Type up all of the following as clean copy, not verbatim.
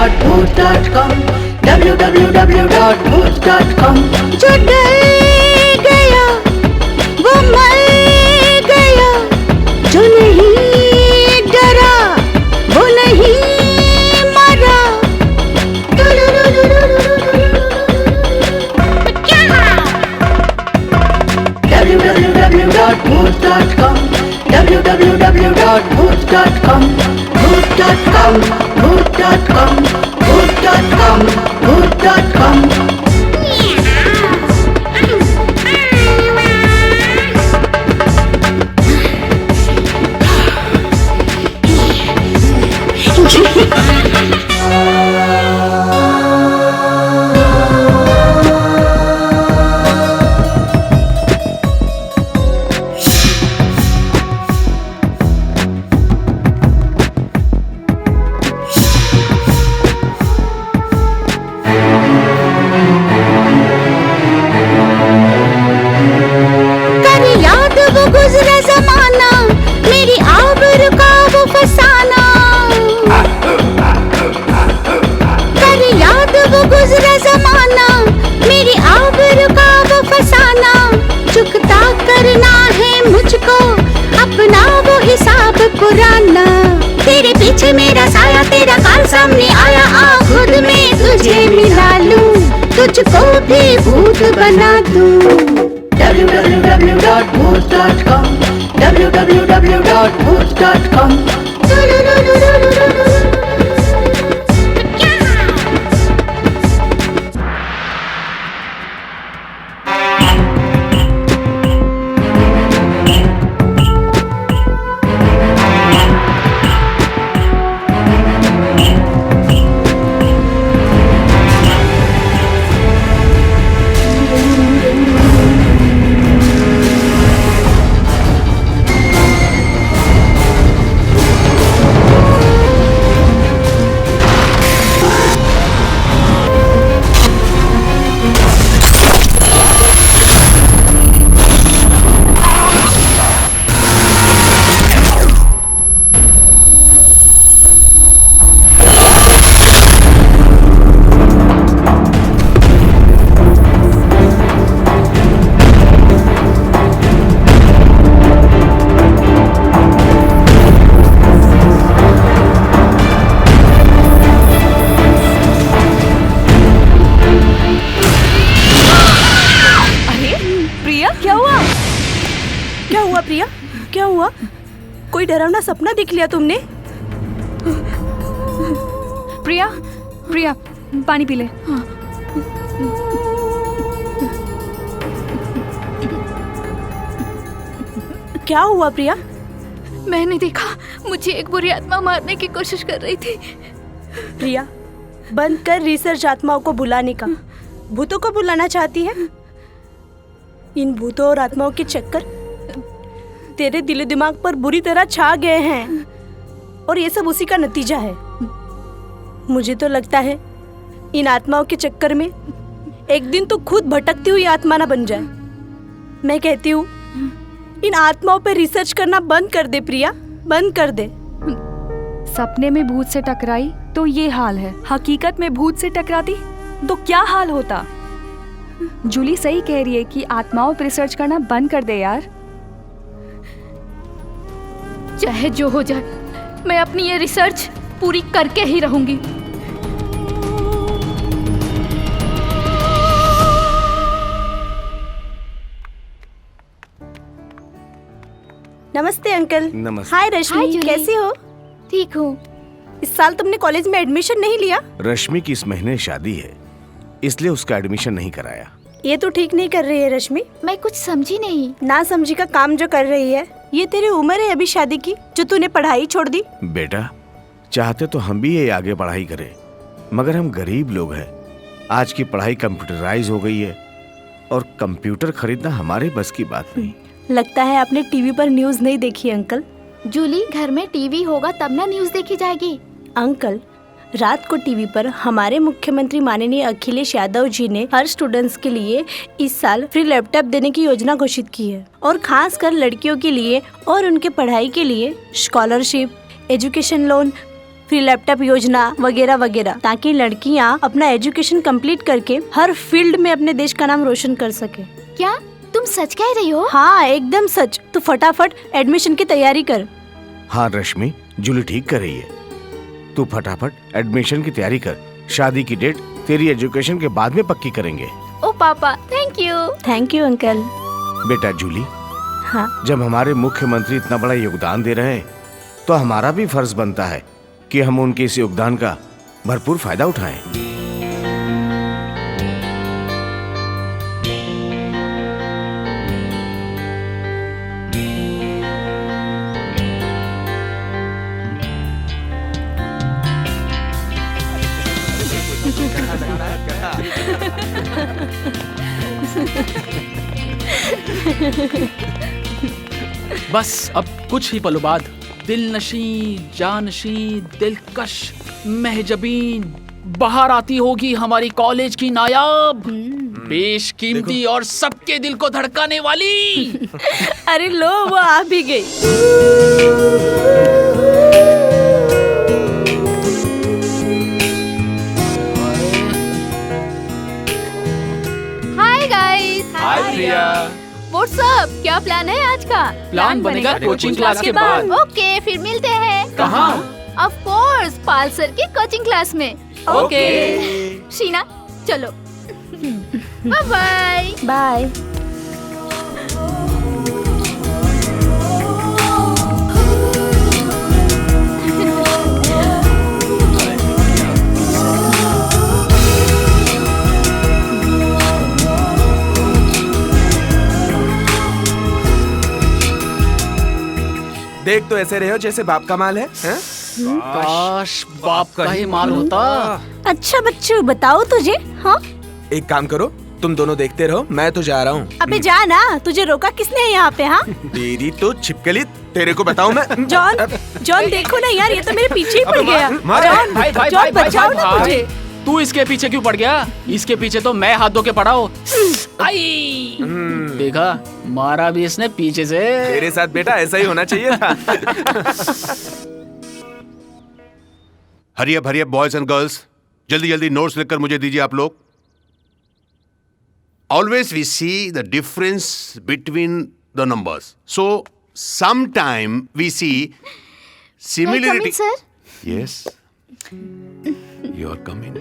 www.bhoot.com www.bhoot.com। जो डर गया वो मर गया, जो नहीं डरा वो नहीं मरा। www.bhoot.com www.bhoot.com Bhoot.com Bhoot.com Bhoot.com Bhoot.com। कर याद वो गुजरा जमाना, मेरी आबरू का वो फसाना। कर याद वो गुजरा जमाना, मेरी आबरू का वो फसाना। चुकता करना है मुझको अपना वो हिसाब पुराना। तेरे पीछे मेरा साया, तेरा काल सामने आया, आ खुद में तुझे मिला लूं, तुझको भी भूत बना दूं। www.bhoot.com www.bhoot.com। क्या हुआ प्रिया, क्या हुआ? कोई डरावना सपना देख लिया तुमने? प्रिया, प्रिया पानी पी ले। क्या हुआ प्रिया? मैंने देखा मुझे एक बुरी आत्मा मारने की कोशिश कर रही थी। प्रिया, बंद कर रिसर्च आत्माओं को बुलाने का। भूतों को बुलाना चाहती है? इन भूतों और आत्माओं के चक्कर तेरे दिल दिमाग पर बुरी तरह छा गए हैं और ये सब उसी का नतीजा है। मुझे तो लगता है इन आत्माओं के चक्कर में एक दिन तो खुद भटकती हुई आत्मा ना बन जाए। मैं कहती हूँ इन आत्माओं पर रिसर्च करना बंद कर दे प्रिया, बंद कर दे। सपने में भूत से टकराई तो ये हाल है, हकीकत में भूत से टकराती तो क्या हाल होता। जूली सही कह रही है कि आत्माओं पर रिसर्च करना बंद कर दे यार। चाहे जो हो जाए, मैं अपनी ये रिसर्च पूरी करके ही रहूंगी। नमस्ते अंकल। नमस्ते। हाय रश्मि, हाय जूली। कैसी हो? ठीक हूँ। इस साल तुमने कॉलेज में एडमिशन नहीं लिया? रश्मि की इस महीने शादी है, इसलिए उसका एडमिशन नहीं कराया। ये तो ठीक नहीं कर रही है रश्मि। मैं कुछ समझी नहीं। ना समझी का काम जो कर रही है। ये तेरी उम्र है अभी शादी की, जो तूने पढ़ाई छोड़ दी। बेटा, चाहते तो हम भी ये आगे पढ़ाई करें, मगर हम गरीब लोग हैं। आज की पढ़ाई कंप्यूटराइज हो गई है और कंप्यूटर खरीदना हमारे बस की बात नहीं। लगता है आपने टीवी पर न्यूज़ नहीं देखी अंकल। जूली, घर में टीवी होगा तब ना न्यूज़ देखी जाएगी। अंकल, रात को टीवी पर हमारे मुख्यमंत्री माननीय अखिलेश यादव जी ने हर स्टूडेंट्स के लिए इस साल फ्री लैपटॉप देने की योजना घोषित की है और खास कर लड़कियों के लिए और उनके पढ़ाई के लिए scholarship, education loan, free laptop योजना वगैरह वगैरह, ताकि लड़कियां अपना एजुकेशन कंप्लीट करके हर फील्ड में अपने देश का नाम रोशन कर सके। क्या तुम सच कह रही हो? हाँ एकदम सच। तू फटाफट एडमिशन की तैयारी कर। हाँ रश्मि, जूली ठीक कर रही है। तू फटाफट एडमिशन की तैयारी कर। शादी की डेट तेरी एजुकेशन के बाद में पक्की करेंगे। ओ पापा, thank you. Thank you uncle. बेटा जूली, हाँ जब हमारे मुख्यमंत्री इतना बड़ा योगदान दे रहे हैं तो हमारा भी फर्ज बनता है कि हम उनके इस योगदान का भरपूर फायदा उठाएं। बस अब कुछ ही पलों बाद दिलनशी, जानशी, दिलकश, महजबीन बाहर आती होगी हमारी कॉलेज की नायाब, बेशकीमती और सबके दिल को धड़काने वाली। अरे लो, वो आ भी गई। Hi guys. Hi Priya. What's up? क्या प्लान है आज का? प्लान बनेगा कोचिंग क्लास के बाद। ओके, फिर मिलते हैं। कहाँ? ऑफ कोर्स, पाल सर की कोचिंग क्लास में। ओके। शीना, चलो। Bye bye. बाय। देख तो ऐसे रहे हो जैसे बाप का माल है, हैं? काश बाप का ही माल होता। अच्छा बच्चू, बताओ तुझे। हाँ एक काम करो, तुम दोनों देखते रहो, मैं तो जा रहा हूँ। अबे जा ना, तुझे रोका किसने है यहाँ पे? हाँ तेरी तो छिपकली, तेरे को बताऊँ मैं। जॉन, जॉन देखो ना यार, ये तो मेरे पीछे ही पड़ गया। मार। जॉन, भाई, भाई, जॉन भाई, भाई, बचाओ ना भाई। मुझे। तू इसके पीछे क्यों पड़ गया? इसके पीछे तो मैं हाथ धो के पड़ा हूँ। आई देखा, मारा भी इसने पीछे से। तेरे साथ बेटा ऐसा ही होना चाहिए था। Hurry up boys and girls, जल्दी जल्दी नोट्स लिखकर मुझे दीजिए आप लोग। Always we see the difference between the numbers, so sometime we see similarity. Sir, yes, you are coming.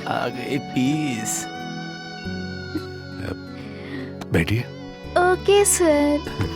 आ गई पीस। बैठिए। Okay sir.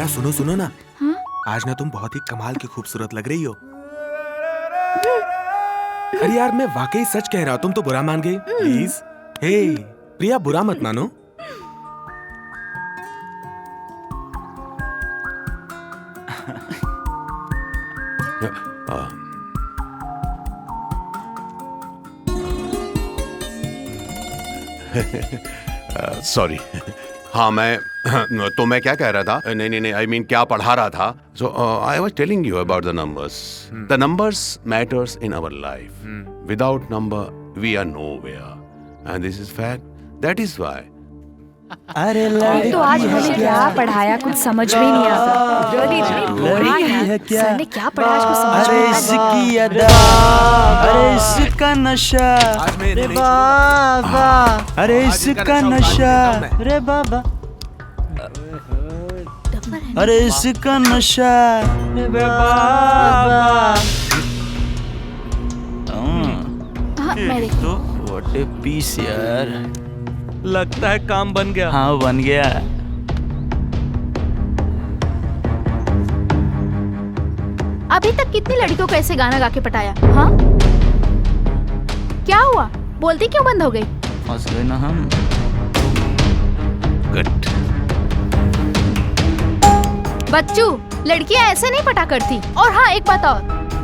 सुनो सुनो ना, आज ना तुम बहुत ही कमाल की खूबसूरत लग रही हो। अरे यार, मैं वाकई सच कह रहा हूँ, तुम तो बुरा मान गई। प्लीज, हे प्रिया, बुरा मत मानो। सॉरी। हाँ मैं क्या कह रहा था? नहीं, आई मीन क्या पढ़ा रहा था। So I was telling you about the numbers. The numbers matters in our life. Without number we are nowhere, and this is fact. That is why. अरे तो आज मैंने क्या पढ़ाया, कुछ समझ में ही नहीं आता। जल्दी सर ने क्या पढ़ा आज कुछ समझ अरे में इसकी अदा, अरे इसका नशा, रे बाबा, अरे इसका नशा, रे बाबा, अरे इसका नशा, रे बाबा। मैं तो व्हाट ए पीस यार। लगता है काम बन गया। हाँ बन गया। अभी तक कितनी लड़कियों को ऐसे गाना गा के पटाया? हाँ, क्या हुआ? बोलती क्यों बंद हो गई? फंस गए ना हम। गुड। बच्चू, लड़कियां ऐसे नहीं पटा करती। और हाँ, एक बात और,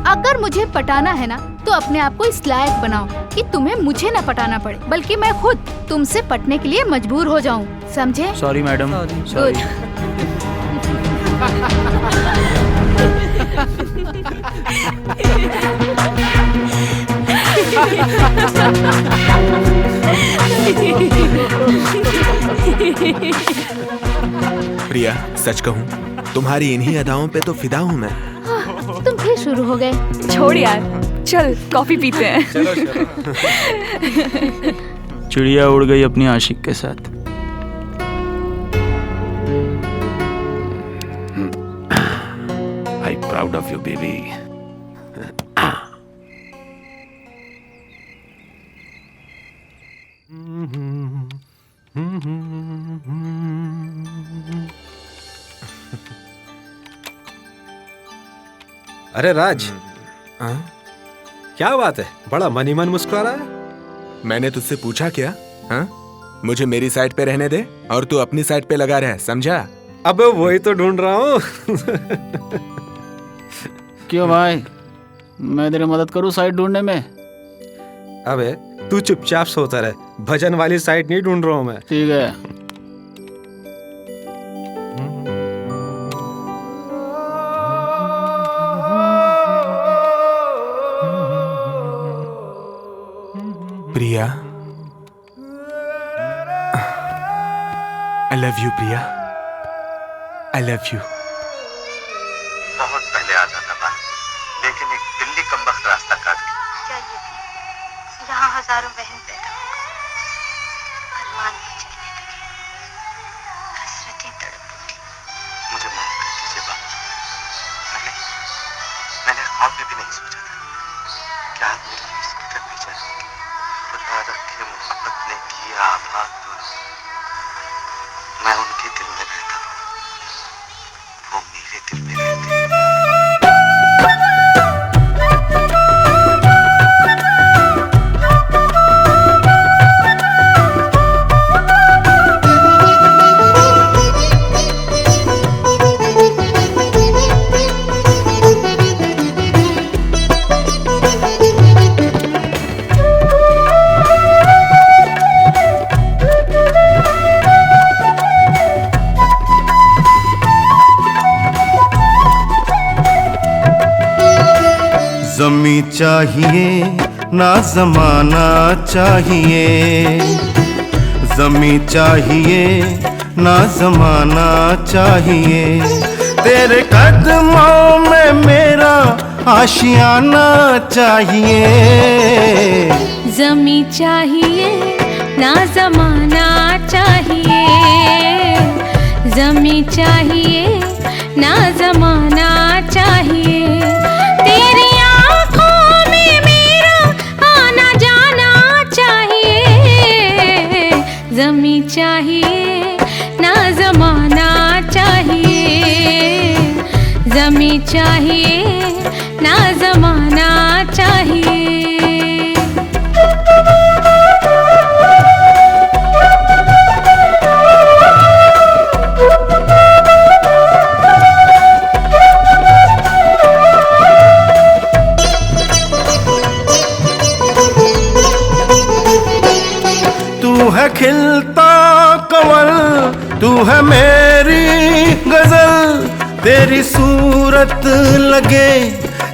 अगर मुझे पटाना है ना तो अपने आप को इस लायक बनाओ कि तुम्हें मुझे न पटाना पड़े, बल्कि मैं खुद तुमसे पटने के लिए मजबूर हो जाऊं। समझे? Sorry madam, sorry. प्रिया, सच कहूँ तुम्हारी इन्हीं अदाओं पे तो फिदा हूँ मैं। तुम फिर शुरू हो गए। छोड़ यार, चल कॉफी पीते हैं। चिड़िया उड़ गई अपनी आशिक के साथ। आई प्राउड ऑफ यू बेबी। अरे राज, क्या बात है, बड़ा मन ही मन मुस्कुरा रहा है। मैंने तुझसे पूछा क्या? हाँ, मुझे मेरी साइड पे रहने दे और तू अपनी साइड पे लगा रहे, समझा? अबे वही तो ढूंढ रहा हूँ। क्यों भाई, मैं तेरी मदद करूँ साइड ढूंढने में? अबे तू चुपचाप सोता रहे, भजन वाली साइड नहीं ढूंढ रहा हूँ मैं। ठीक है। Priya, I love you Priya, I love you. बहुत पहले आ जाता था, लेकिन एक दिल्ली कमबख्त रास्ता काट गई। यहाँ हजारों बहन पैदा हो गए, अरमान भी जीने लगे, हसरतें तड़प उठी। मुझे माफ कर दीजिए बाबा। मैंने ख्वाब में भी नहीं सोचा था कि आप मेरे लिए स्कूटर भेजा है। खुदा रखे मोहब्बत ने किया आबाद दोनों, मैं उनके दिल में रहता हूँ, वो मेरे दिल में रहते हैं। ज़मीं चाहिए ना ज़माना चाहिए, ज़मीं चाहिए ना ज़माना चाहिए, तेरे कदमों में मेरा आशियाना चाहिए। ज़मीं चाहिए ना ज़माना चाहिए, ज़मीं चाहिए ना ज़माना चाहिए, तेरी आँखों में मेरा आना जाना चाहिए। ज़मीं चाहिए ना ज़माना चाहिए, ज़मीं चाहिए ना ज़माना चाहिए। तू है खिलता कंवल, तू है मेरी गजल, तेरी सूरत लगे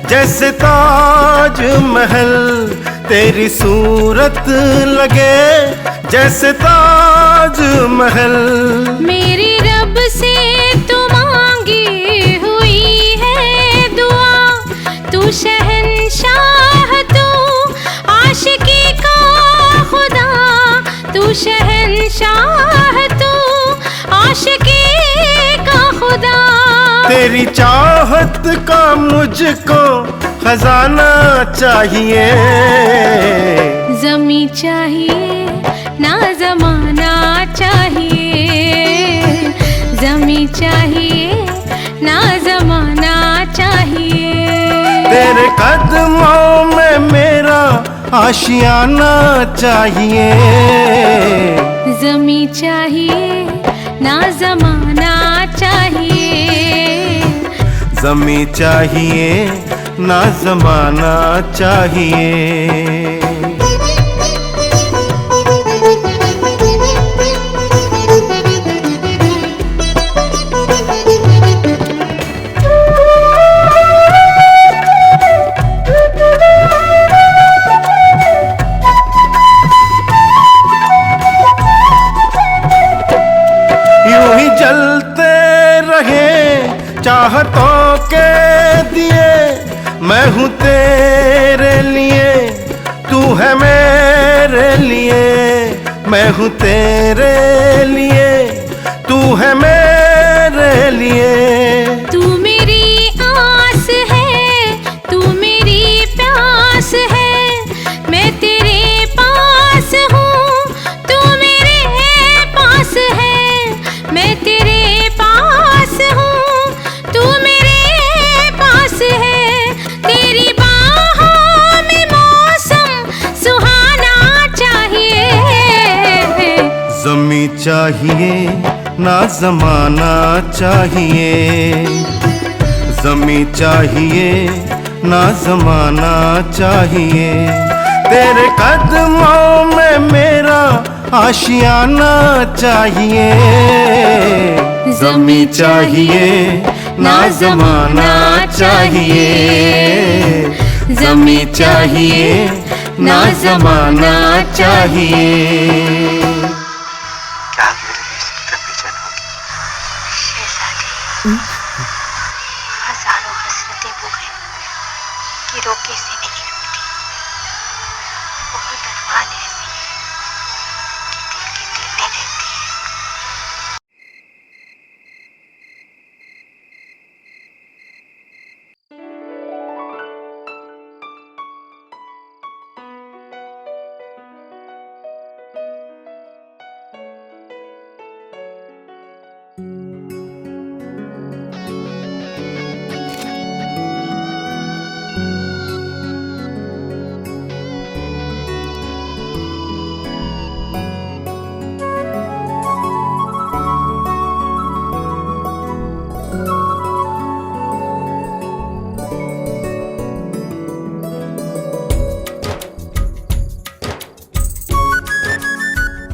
जैसे ताज महल, तेरी सूरत लगे जैसे ताज महल। मेरी रब से तू मांगी हुई है दुआ, तू शहंशाह, तू आशिकी का खुदा, तू शहंशाह, तू आशिकी का खुदा। तेरी चाहत का मुझको खजाना चाहिए। ज़मीं चाहिए ना ज़माना कदमों में मेरा आशियाना चाहिए। जमी चाहिए ना जमाना चाहिए। जमी चाहिए ना जमाना चाहिए। यूं ही जलते रहे चाहतों के दिए, मैं हूँ तेरे लिए, तू है मेरे लिए। मैं हूँ तेरे लिए, तू है मेरे लिए। तू मेरी आस है, तू मेरी प्यास है, मैं तेरे पास हूँ, तू मेरे पास है। मैं तेरे पास हूँ, तू मेरे पास है। तेरी बाहों में मौसम सुहाना चाहिए। जमी चाहिए ना जमाना चाहिए। जमी चाहिए ना जमाना चाहिए। तेरे कदमों में मेरा आशियाना चाहिए। जमी चाहिए ना जमाना चाहिए। जमी चाहिए ना जमाना चाहिए। क्या आप मेरे लिए इस कदर बेचैन होंगे? हजारों हसरतें वो हैं कि रोके से नहीं रुकती। बहुत अरमान ऐसी है कि दिल के दिल में रहती है।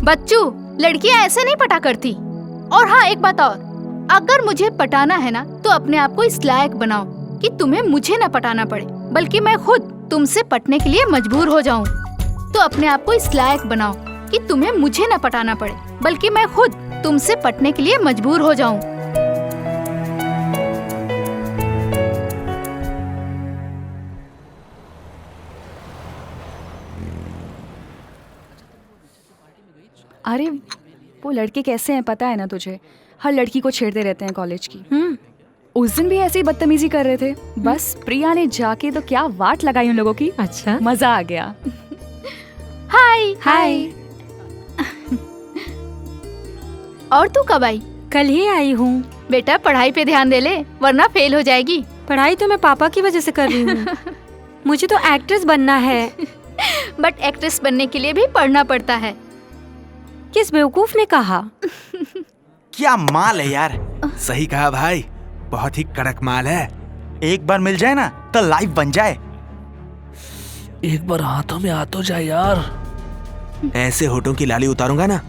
बच्चू, लड़कियां ऐसे नहीं पटा करती। और हाँ, एक बात और, अगर मुझे पटाना है ना तो अपने आप को इस लायक बनाओ कि तुम्हें मुझे न पटाना पड़े, बल्कि मैं खुद तुमसे पटने के लिए मजबूर हो जाऊं। तो अपने आप को इस लायक बनाओ कि तुम्हें मुझे न पटाना पड़े, बल्कि मैं खुद तुमसे पटने के लिए मजबूर हो जाऊं। अरे वो लड़के कैसे हैं पता है ना तुझे? हर लड़की को छेड़ते रहते हैं कॉलेज की। उस दिन भी ऐसे ही बदतमीजी कर रहे थे। बस प्रिया ने जाके तो क्या वाट लगाई उन लोगों की। अच्छा, मजा आ गया। हाय हाय। और तू कब आई? कल ही आई हूँ। बेटा पढ़ाई पे ध्यान दे ले, वरना फेल हो जाएगी। पढ़ाई तो मैं पापा की वजह से कर रही हूँ। मुझे तो एक्ट्रेस बनना है। बट एक्ट्रेस बनने के लिए भी पढ़ना पड़ता है। किस बेवकूफ ने कहा? क्या माल है यार। सही कहा भाई, बहुत ही कड़क माल है। एक बार मिल जाए ना तो लाइफ बन जाए। एक बार हाथों में आ तो जाए यार। ऐसे होठों की लाली उतारूंगा ना,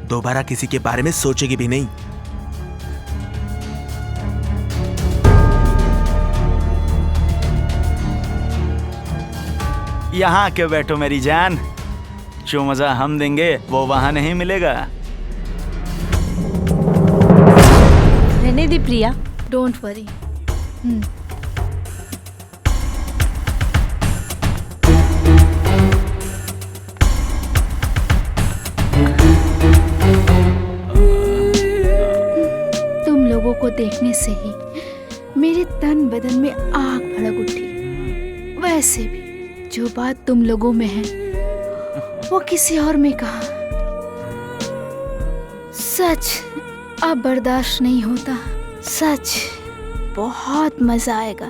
दोबारा किसी के बारे में सोचेगी भी नहीं। यहाँ आके बैठो मेरी जान, जो मजा हम देंगे वो वहाँ नहीं मिलेगा। रहने दे प्रिया, डोंट वरी। तुम लोगों को देखने से ही मेरे तन बदन में आग भड़क उठी। वैसे भी जो बात तुम लोगों में है वो किसी और में कहा। सच अब बर्दाश्त नहीं होता। सच बहुत मजा आएगा।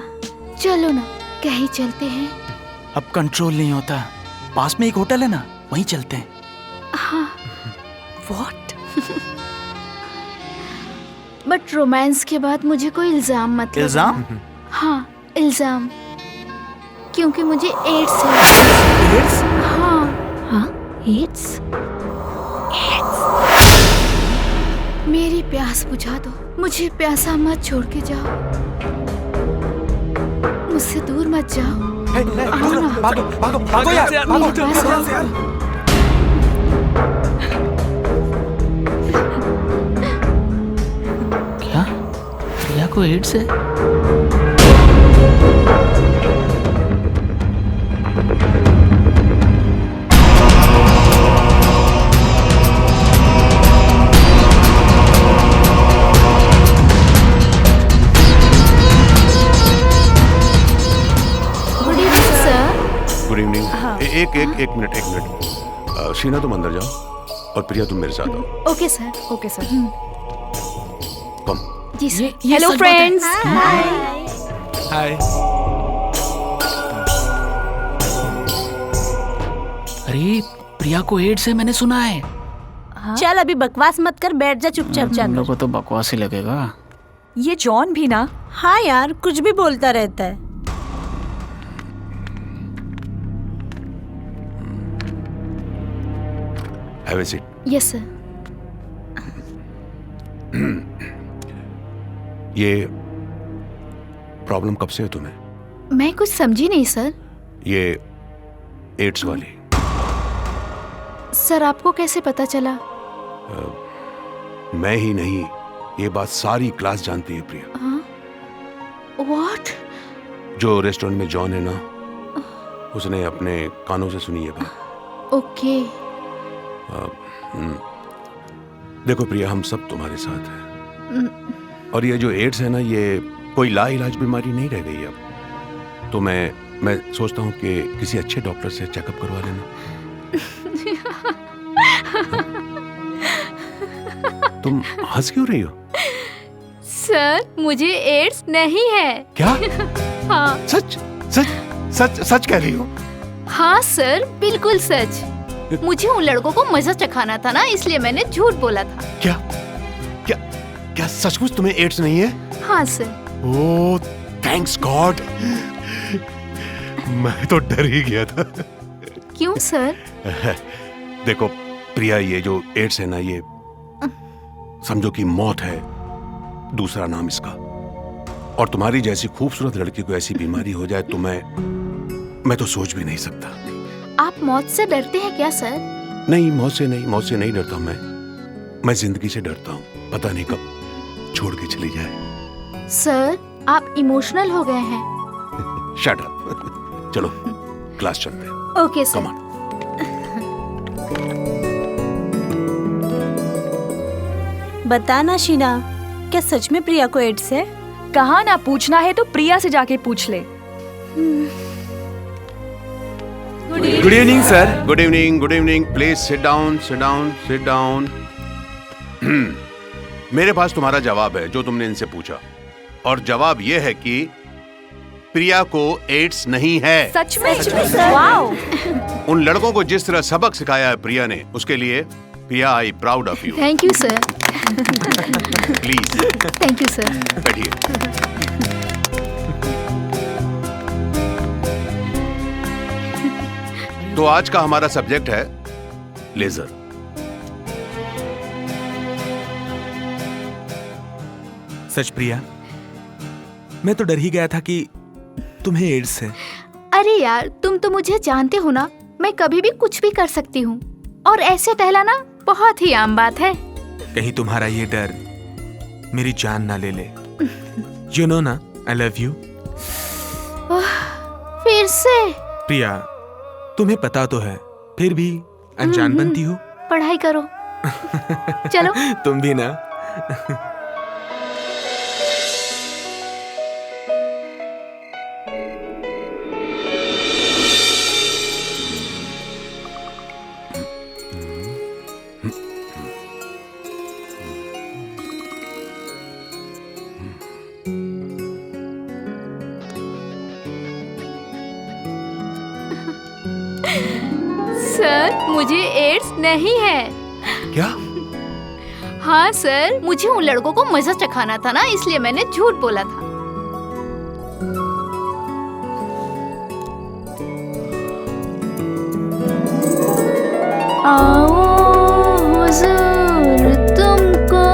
चलो ना कहीं चलते हैं? अब कंट्रोल नहीं होता। पास में एक होटल है ना, वहीं चलते हैं। हाँ। व्हाट? बट रोमांस के बाद मुझे कोई इल्जाम मत लगाना। इल्जाम? हाँ, इल्जाम। क्योंकि मुझे एड्स है। एड्स? हाँ। हाँ, एड्स? मेरी प्यास बुझा दो। मुझे प्यासा मत छोड़ के जाओ। मुझसे दूर मत जाओ। आओ ना। भागो भागो भागो यार, भागो मेरे पास आओ। यार। क्या प्रिया को एड्स है? Good evening sir. Good evening. एक मिनट। शीना तुम अंदर जाओ और प्रिया तुम मेरे साथ आओ। Okay sir. Okay sir. Come. जी सर। Hello friends. हाय। अरे प्रिया को एड्स है, मैंने सुना है। चल अभी बकवास मत कर, बैठ जा चुपचाप तुम जाकर। लोगों को तो बकवास ही लगेगा। ये जॉन भी ना। हाँ यार, कुछ भी बोलता रहता है। Have a seat. Yes sir. ये प्रॉब्लम कब से है तुम्हें? मैं कुछ समझी नहीं सर। ये एड्स वाली। सर आपको कैसे पता चला? मैं ही नहीं, ये बात सारी क्लास जानती है प्रिया। व्हाट? जो रेस्टोरेंट में जॉन है ना, उसने अपने कानों से सुनी ये बात। ओके। देखो प्रिया, हम सब तुम्हारे साथ हैं। और ये जो एड्स है ना, ये कोई लाइलाज बीमारी नहीं रह गई अब। तो मैं सोचता हूँ कि किसी अच्छे डॉक्टर से चेकअप करवा लेना। तुम हंस क्यों रही हो? सर मुझे एड्स नहीं है। क्या? हाँ। सच सच सच सच कह रही हो? हाँ सर, बिल्कुल सच। मुझे उन लड़कों को मजा चखाना था ना, इसलिए मैंने झूठ बोला था। क्या क्या क्या सचमुच तुम्हें एड्स नहीं है? हाँ सर। ओह थैंक्स गॉड। मैं तो डर ही गया था। क्यों सर? देखो प्रिया, ये जो एड्स है ना, ये समझो कि मौत है, दूसरा नाम इसका। और तुम्हारी जैसी खूबसूरत लड़की को ऐसी बीमारी हो जाए तो मैं तो सोच भी नहीं सकता। आप मौत से डरते हैं क्या सर? नहीं, मौत से नहीं डरता मैं जिंदगी से डरता हूँ। पता नहीं कब छोड़ के चली जाए। सर आप इमोशनल हो गए हैं। Shut up. चलो क्लास चलते हैं। Okay sir. Come on. बता ना शीना, क्या सच में प्रिया को एड्स है? कहा ना, पूछना है तो प्रिया से जाके पूछ ले। Good evening sir. Good evening. Please sit down. मेरे पास तुम्हारा जवाब है जो तुमने इनसे पूछा, और जवाब यह है कि प्रिया को एड्स नहीं है। सच में? वाओ। उन लड़कों को जिस तरह सबक सिखाया है प्रिया ने, उसके लिए Priya, I proud of you. Thank you sir. Please. Thank you sir. बैठिए। तो आज का हमारा सब्जेक्ट है लेजर। सच प्रिया, मैं तो डर ही गया था कि तुम्हें एड्स है। अरे यार, तुम तो मुझे जानते हो ना, मैं कभी भी कुछ भी कर सकती हूँ, और ऐसे टहलाना बहुत ही आम बात है। कहीं तुम्हारा ये डर मेरी जान ना ले ले। यू नो ना, आई लव यू। फिर से? प्रिया, तुम्हें पता तो है, फिर भी अनजान बनती हो। पढ़ाई करो। चलो। तुम भी ना। मुझे एड्स नहीं है। क्या? हाँ सर, मुझे उन लड़कों को मजा चखाना था ना, इसलिए मैंने झूठ बोला था। आओ हुजूर, तुमको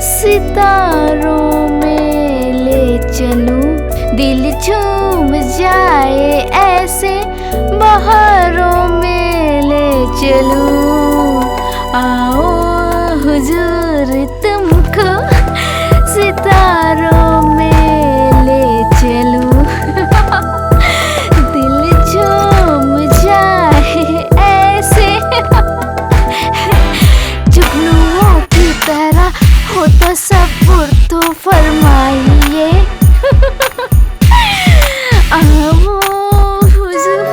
सितारों में ले चलूं, दिल झूम जाए ऐसे बहारों में ले चलूं। आओ हुजूर, तुमको सितारों में ले चलूं, दिल झूम जाए ऐसे जुगनुओं की तरह हो तो सब्र तो फरमाइए। आओ हुजूर।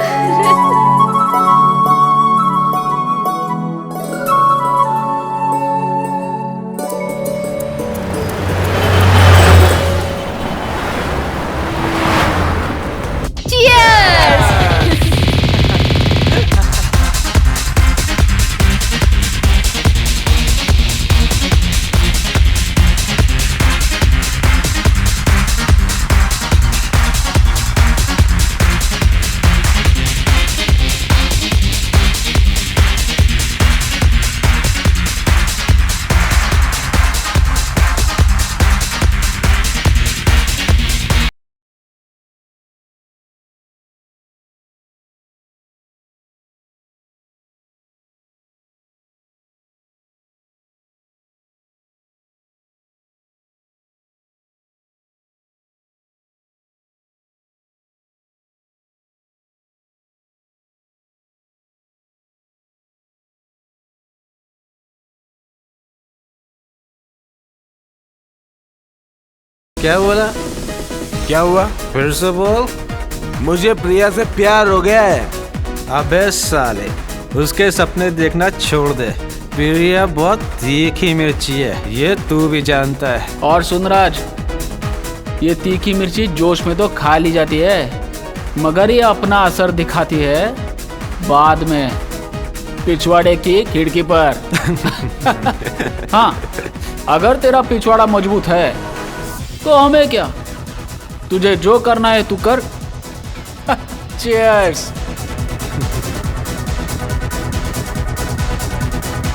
क्या बोला? क्या हुआ? फिर से बोल। मुझे प्रिया से प्यार हो गया है। अबे साले, उसके सपने देखना छोड़ दे। प्रिया बहुत तीखी मिर्ची है, ये तू भी जानता है। और सुन राज, ये तीखी मिर्ची जोश में तो खा ली जाती है, मगर ये अपना असर दिखाती है बाद में, पिछवाड़े की खिड़की पर। हाँ, अगर तेरा पिछवाड़ा मजबूत है तो हमें क्या, तुझे जो करना है तू कर। चीयर्स।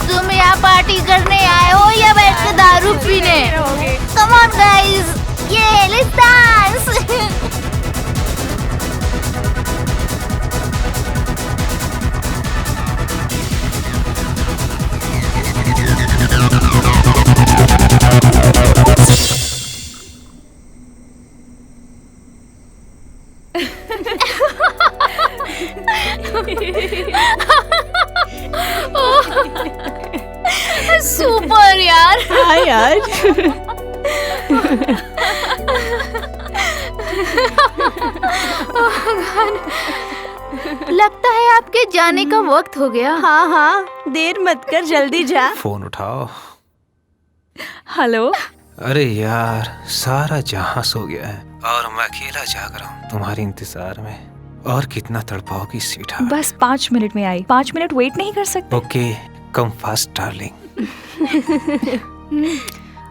तुम यहाँ पार्टी करने आए हो या बैठ के दारू पीने? कम ऑन गाइस, ये लेट्स डांस। सुपर यार। हाँ यार। लगता है आपके जाने का वक्त हो गया। हाँ हाँ, देर मत कर, जल्दी जा। फोन उठाओ। हेलो। अरे यार, सारा जहां सो गया है और मैं अकेला जाग रहा हूँ तुम्हारे इंतजार में। और कितना तड़पाओगी स्वीट? बस 5 मिनट में आई। 5 मिनट वेट नहीं कर सकते? Okay, come fast darling.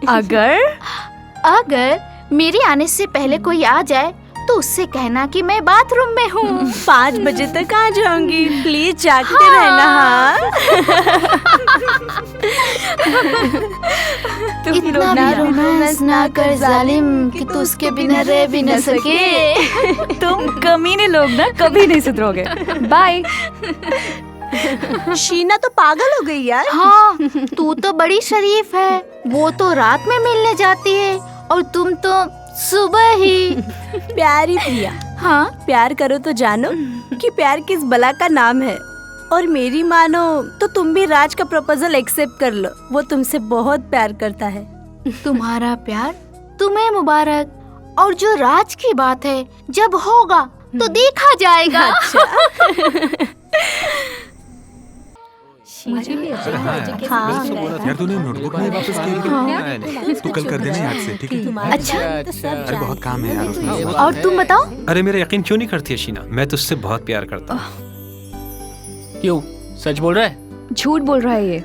अगर मेरे आने से पहले कोई आ जाए तो उससे कहना कि मैं बाथरूम में हूँ। 5 बजे तक आ जाऊंगी, प्लीज जागते रहना। हाँ। इतना भी रोमांस ना कर जालिम कि तू उसके बिना रह भी न सके। तुम कमीने लोग ना कभी नहीं सुधरोगे। बाय। शीना तो पागल हो गई यार। हाँ, तू तो बड़ी शरीफ है, वो तो रात में मिलने जाती है और तुम तो सुबह ही। प्यारी प्रिया, हाँ प्यार करो तो जानो कि प्यार किस बला का नाम है, और मेरी मानो तो तुम भी राज का प्रपोजल एक्सेप्ट कर लो, वो तुमसे बहुत प्यार करता है। तुम्हारा प्यार तुम्हें मुबारक, और जो राज की बात है जब होगा तो देखा जाएगा। यार तूने नोटबुक नहीं वापस की? तू कल कर देना याद से, ठीक है? अच्छा, अरे बहुत काम है यार उसमें। और तुम बताओ। अरे मेरा यकीन क्यों नहीं करती है शीना? मैं तुझसे बहुत प्यार करता हूँ। क्यों, सच बोल रहा है? झूठ बोल रहा है ये।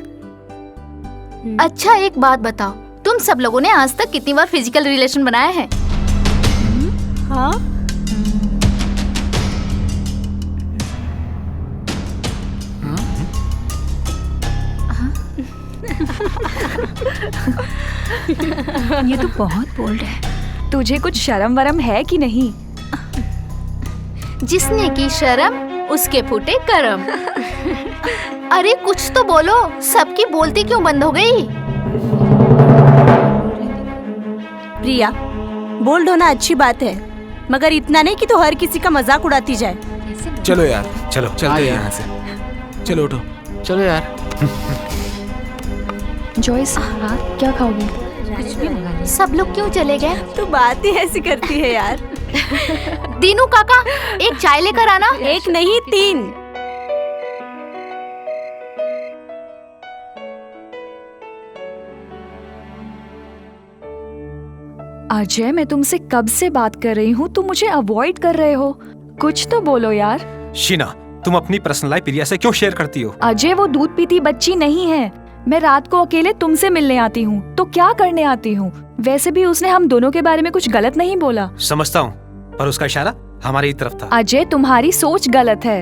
अच्छा एक बात बताओ, तुम सब लोगों ने आज तक कितनी बार फिजिकल रिलेशन बनाया है? हाँ? ये तो बहुत बोल्ड है। तुझे कुछ शर्म वरम है कि नहीं? जिसने की शर्म उसके फूटे करम। अरे कुछ तो बोलो, सबकी बोलती क्यों बंद हो गई? प्रिया, बोल्ड होना अच्छी बात है, मगर इतना नहीं कि तो हर किसी का मजाक उड़ाती जाए। चलो यार, चलो चलते हैं यार। यहाँ से। चलो उठो। चलो यार। जॉयस, क्या खाओगे? कुछ भी मंगा ले। सब लोग क्यों चले गए? तू बात ही ऐसी करती है यार। दीनू काका, एक चाय लेकर आना। एक नहीं 3। अजय, मैं तुमसे कब से बात कर रही हूँ, तुम मुझे अवॉइड कर रहे हो। कुछ तो बोलो यार। शीना, तुम अपनी पर्सनल लाइफ प्रिया से क्यों शेयर करती हो? अजय, वो दूध पीती बच्ची नहीं है। मैं रात को अकेले तुमसे मिलने आती हूँ तो क्या करने आती हूँ। वैसे भी उसने हम दोनों के बारे में कुछ गलत नहीं बोला। समझता हूँ, पर उसका इशारा हमारी तरफ था। अजय, तुम्हारी सोच गलत है।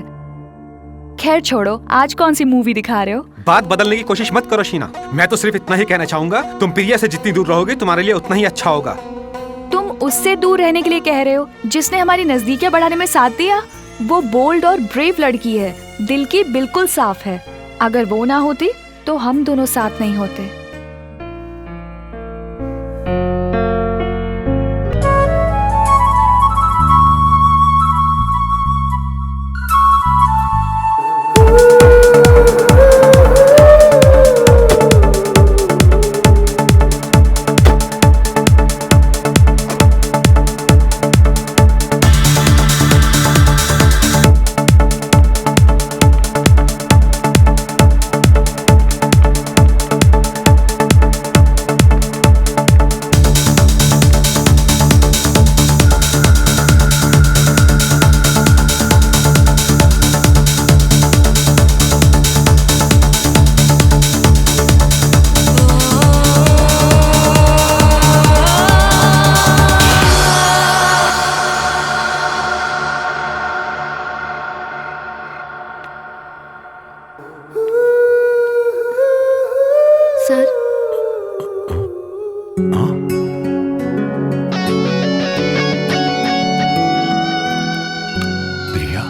खैर छोड़ो, आज कौन सी मूवी दिखा रहे हो? बात बदलने की कोशिश मत करो शीना। मैं तो सिर्फ इतना ही कहना चाहूंगा, तुम प्रिया से जितनी दूर रहोगे तुम्हारे लिए उतना ही अच्छा होगा। तुम उससे दूर रहने के लिए कह रहे हो जिसने हमारी नजदीकियां बढ़ाने में साथ दिया? वो बोल्ड और ब्रेव लड़की है, दिल की बिल्कुल साफ है। अगर वो ना होती तो हम दोनों साथ नहीं होते। सर, प्रिया,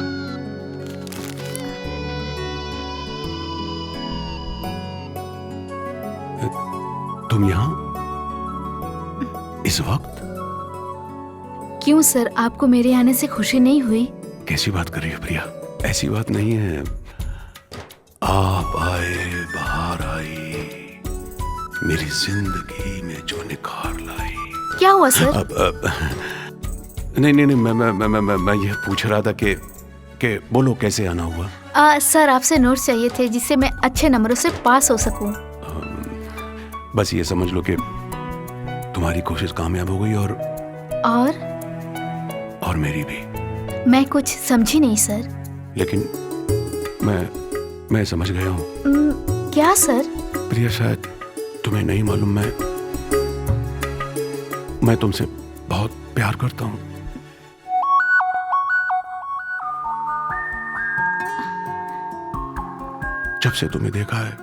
तुम यहाँ इस वक्त? क्यों सर, आपको मेरे आने से खुशी नहीं हुई? कैसी बात कर रही हो प्रिया? ऐसी बात नहीं है। आप आए, बहार आई, मेरी जिंदगी में जो निखार लाई। क्या हुआ सर? नहीं, मैं यह पूछ रहा था कि बोलो कैसे आना हुआ? सर, आपसे नोट्स चाहिए थे जिससे मैं अच्छे नंबरों से पास हो सकूं। बस ये समझ लो कि तुम्हारी कोशिश कामयाब हो गई और मेरी भी। मैं कुछ समझी नहीं सर। लेकिन मैं समझ गया हूँ। क्या सर? प्रिया, शायद तुम्हें नहीं मालूम, मैं तुमसे बहुत प्यार करता हूँ। जब से तुम्हें देखा है,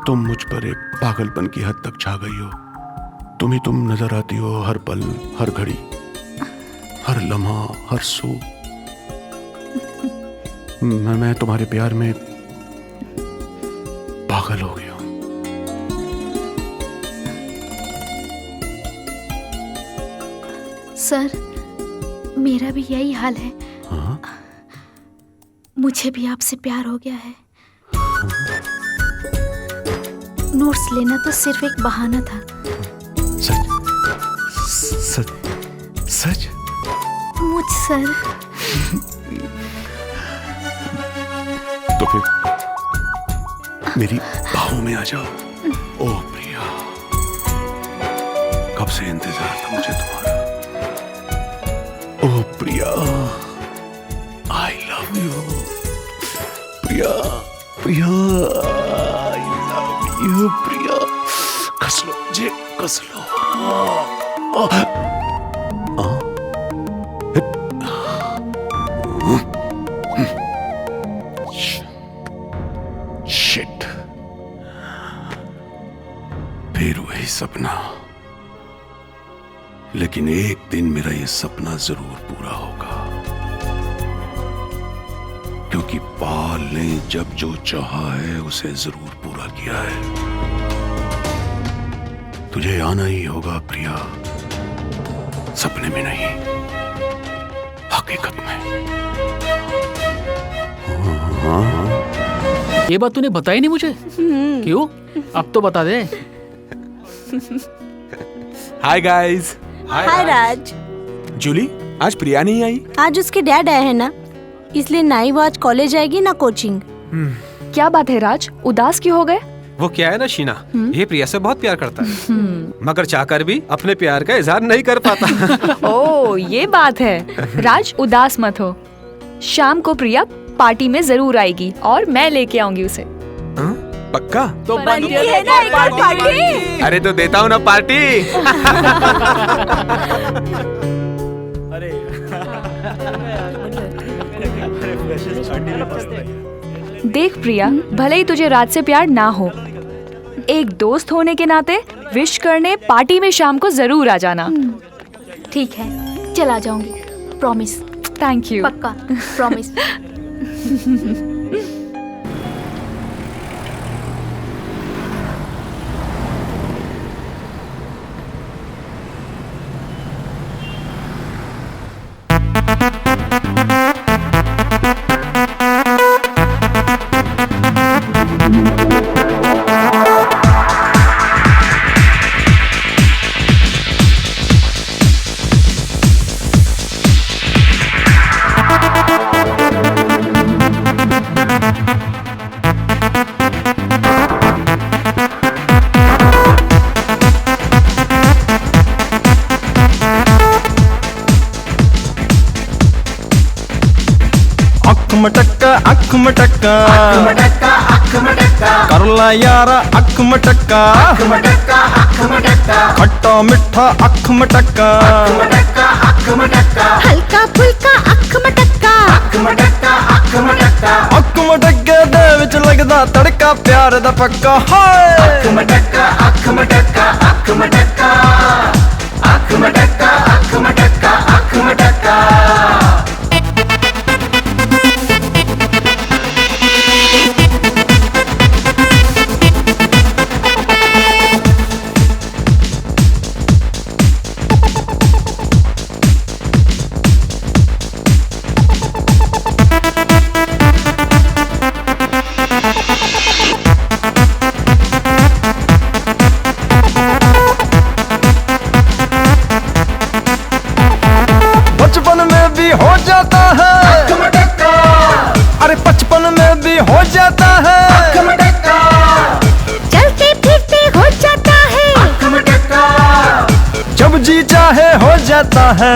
तुम मुझ पर एक पागलपन की हद तक छा गई हो। तुम नजर आती हो हर पल, हर घड़ी, हर लम्हा, हर सू। मैं तुम्हारे प्यार में पागल हो गया हूं। सर, मेरा भी यही हाल है। हाँ? मुझे भी आपसे प्यार हो गया है। नोट्स लेना तो सिर्फ एक बहाना था। सच? मुझ सर। तो फिर मेरी बाहों में आ जाओ। ओह प्रिया, कब से इंतजार था मुझे तुम्हारा। Oh Priya, I love you. Priya, Priya, I love you, Priya. कस लो मुझे, कस लो। शिट, फिर वही सपना। लेकिन एक दिन मेरा ये सपना जरूर पूरा होगा, क्योंकि पाल ने जब जो चाहा है उसे जरूर पूरा किया है। तुझे आना ही होगा प्रिया, सपने में नहीं, हकीकत में। ये बात तूने बताई नहीं मुझे। क्यों? अब तो बता दे। हाय गाइस। हाय राज। जूली, आज प्रिया नहीं आई? आज उसके डैड आए हैं ना, इसलिए ना ही वो आज कॉलेज आएगी ना कोचिंग। क्या बात है राज, उदास क्यों हो गए? वो क्या है ना शीना, ये प्रिया से बहुत प्यार करता है, मगर चाहकर भी अपने प्यार का इजहार नहीं कर पाता। ओह, ये बात है। राज उदास मत हो, शाम को प्रिया पार्टी में जरूर आएगी और मैं लेके आऊंगी उसे। पक्का? तो बनती है ना एक और पार्टी। अरे तो देता हूँ ना पार्टी। देख प्रिया, भले ही तुझे राज से प्यार ना हो, एक दोस्त होने के नाते विश करने पार्टी में शाम को जरूर आ जाना। ठीक है, चला जाऊंगी, प्रॉमिस। Thank you. पक्का, प्रॉमिस। अख मटक्का करला यारा अख मटक्का खट्टा मिठा अख मटक्का हल्का फुल्का अख मटक्का अख मटक्के दे विच लगदा तड़का प्यार दा पक्का। हाय अख मटक्का अख मटक्का अख मटक्का अख मटक्का अख मटक्का अख मटक्का। हो जाता है अरे 55 में भी हो जाता है, चलते फिरते हो जाता है, जब जी चाहे हो जाता है,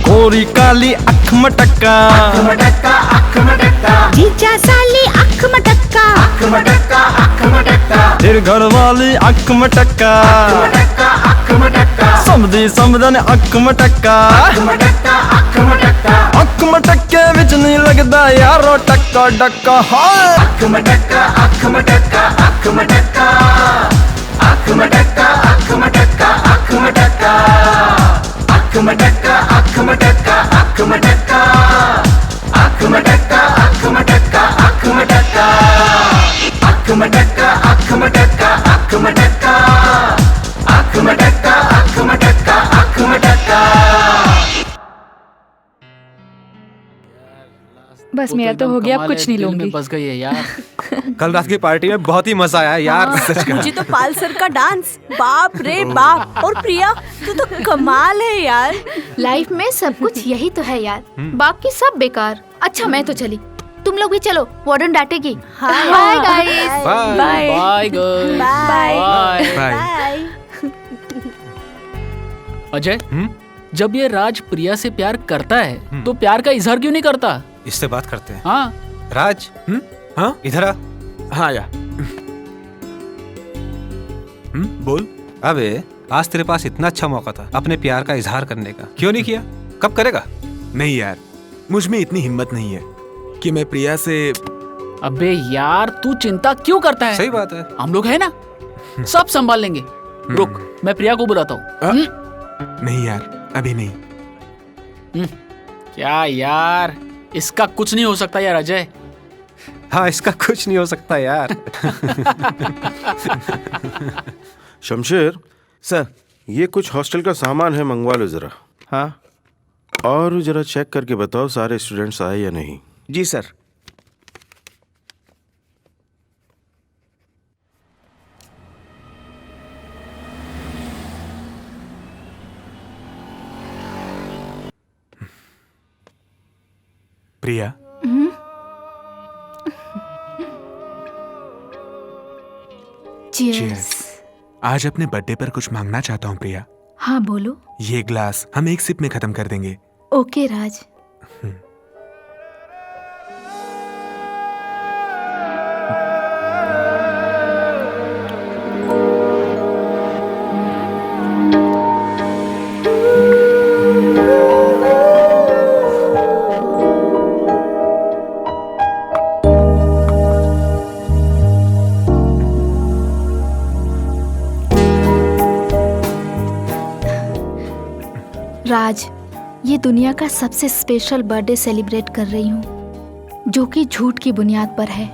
गोरी काली अख मटक्का जीजा साली अख मटक्का, फिर घर वाली अख मटक्का, समझी समझन अख मटक्का, अख मटक्के विच नहीं लगदा यारो टक्का डक्का। हाय अख मटक्का अख मटक्का अख मटक्का अख मटक्का अख मटक्का अख मटक्का अख मटक्का अख मटक्का अख मटक्का अख मटक्का अख मटक्का अख मटक्का अख मटक्का अख मटक्का अख मटक्का अख मटक्का अख मटक्का अख मटक्का। बस मेरा तो हो गया, अब कुछ नहीं लूंगी। बस गई है यार। कल रात की पार्टी में बहुत ही मजा आया यार, सच कहा। मुझे तो पाल सर का डांस, बाप रे बाप। और प्रिया तू तो कमाल है यार। लाइफ में सब कुछ यही तो है यार, बाकी सब बेकार। अच्छा मैं तो चली, तुम लोग भी चलो, वार्डन डांटेगी। Bye guys. Bye bye girls. Bye. Ajay, जब ये राज प्रिया से प्यार करता है तो प्यार का इजहार क्यों नहीं करता? इससे बात करते हैं। हाँ, राज, हाँ इधर आ। हाँ या बोल। अबे आज तेरे पास इतना अच्छा मौका था अपने प्यार का इजहार करने का, क्यों नहीं किया? कब करेगा? नहीं यार, मुझ में इतनी हिम्मत नहीं है कि मैं प्रिया से। अबे यार तू चिंता क्यों करता है? सही बात है, हम लोग है ना, सब संभाल लेंगे। रुक, मैं प्रिया को बुलाता हूँ। नहीं यार, अभी नहीं। क्या यार, इसका कुछ नहीं हो सकता यार अजय। हाँ, इसका कुछ नहीं हो सकता यार। शमशेर सर, ये कुछ हॉस्टल का सामान है, मंगवा लो जरा। हाँ, और जरा चेक करके बताओ सारे स्टूडेंट्स आए या नहीं। जी सर। प्रिया, चीयर्स। आज अपने बर्थडे पर कुछ मांगना चाहता हूँ प्रिया। हाँ बोलो। ये ग्लास हम एक सिप में खत्म कर देंगे। ओके राज। राज, ये दुनिया का सबसे स्पेशल बर्थडे सेलिब्रेट कर रही हूँ, जो कि झूठ की बुनियाद पर है।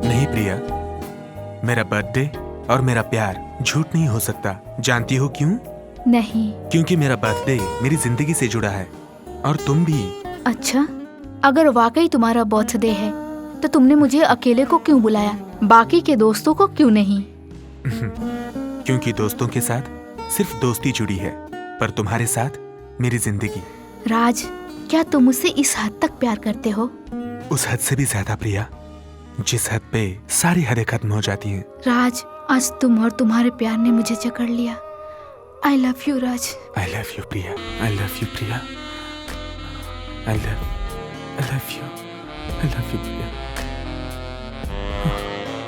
नहीं प्रिया, मेरा बर्थडे और मेरा प्यार झूठ नहीं हो सकता। जानती हो क्यों? नहीं। क्योंकि मेरा बर्थडे मेरी जिंदगी से जुड़ा है और तुम भी। अच्छा, अगर वाकई तुम्हारा बर्थडे है तो तुमने मुझे अकेले को क्यों बुलाया, बाकी के दोस्तों को क्यों नहीं? क्योंकि दोस्तों के साथ सिर्फ दोस्ती जुड़ी है, पर तुम्हारे साथ मेरी जिंदगी। राज, क्या तुम मुझसे इस हद तक प्यार करते हो? उस हद से भी ज्यादा प्रिया, जिस हद पे सारी हदें खत्म हो जाती हैं। राज, आज तुम और तुम्हारे प्यार ने मुझे जकड़ लिया। I love you Raj. I love you Priya, I love you Priya, I love you, I love you Priya,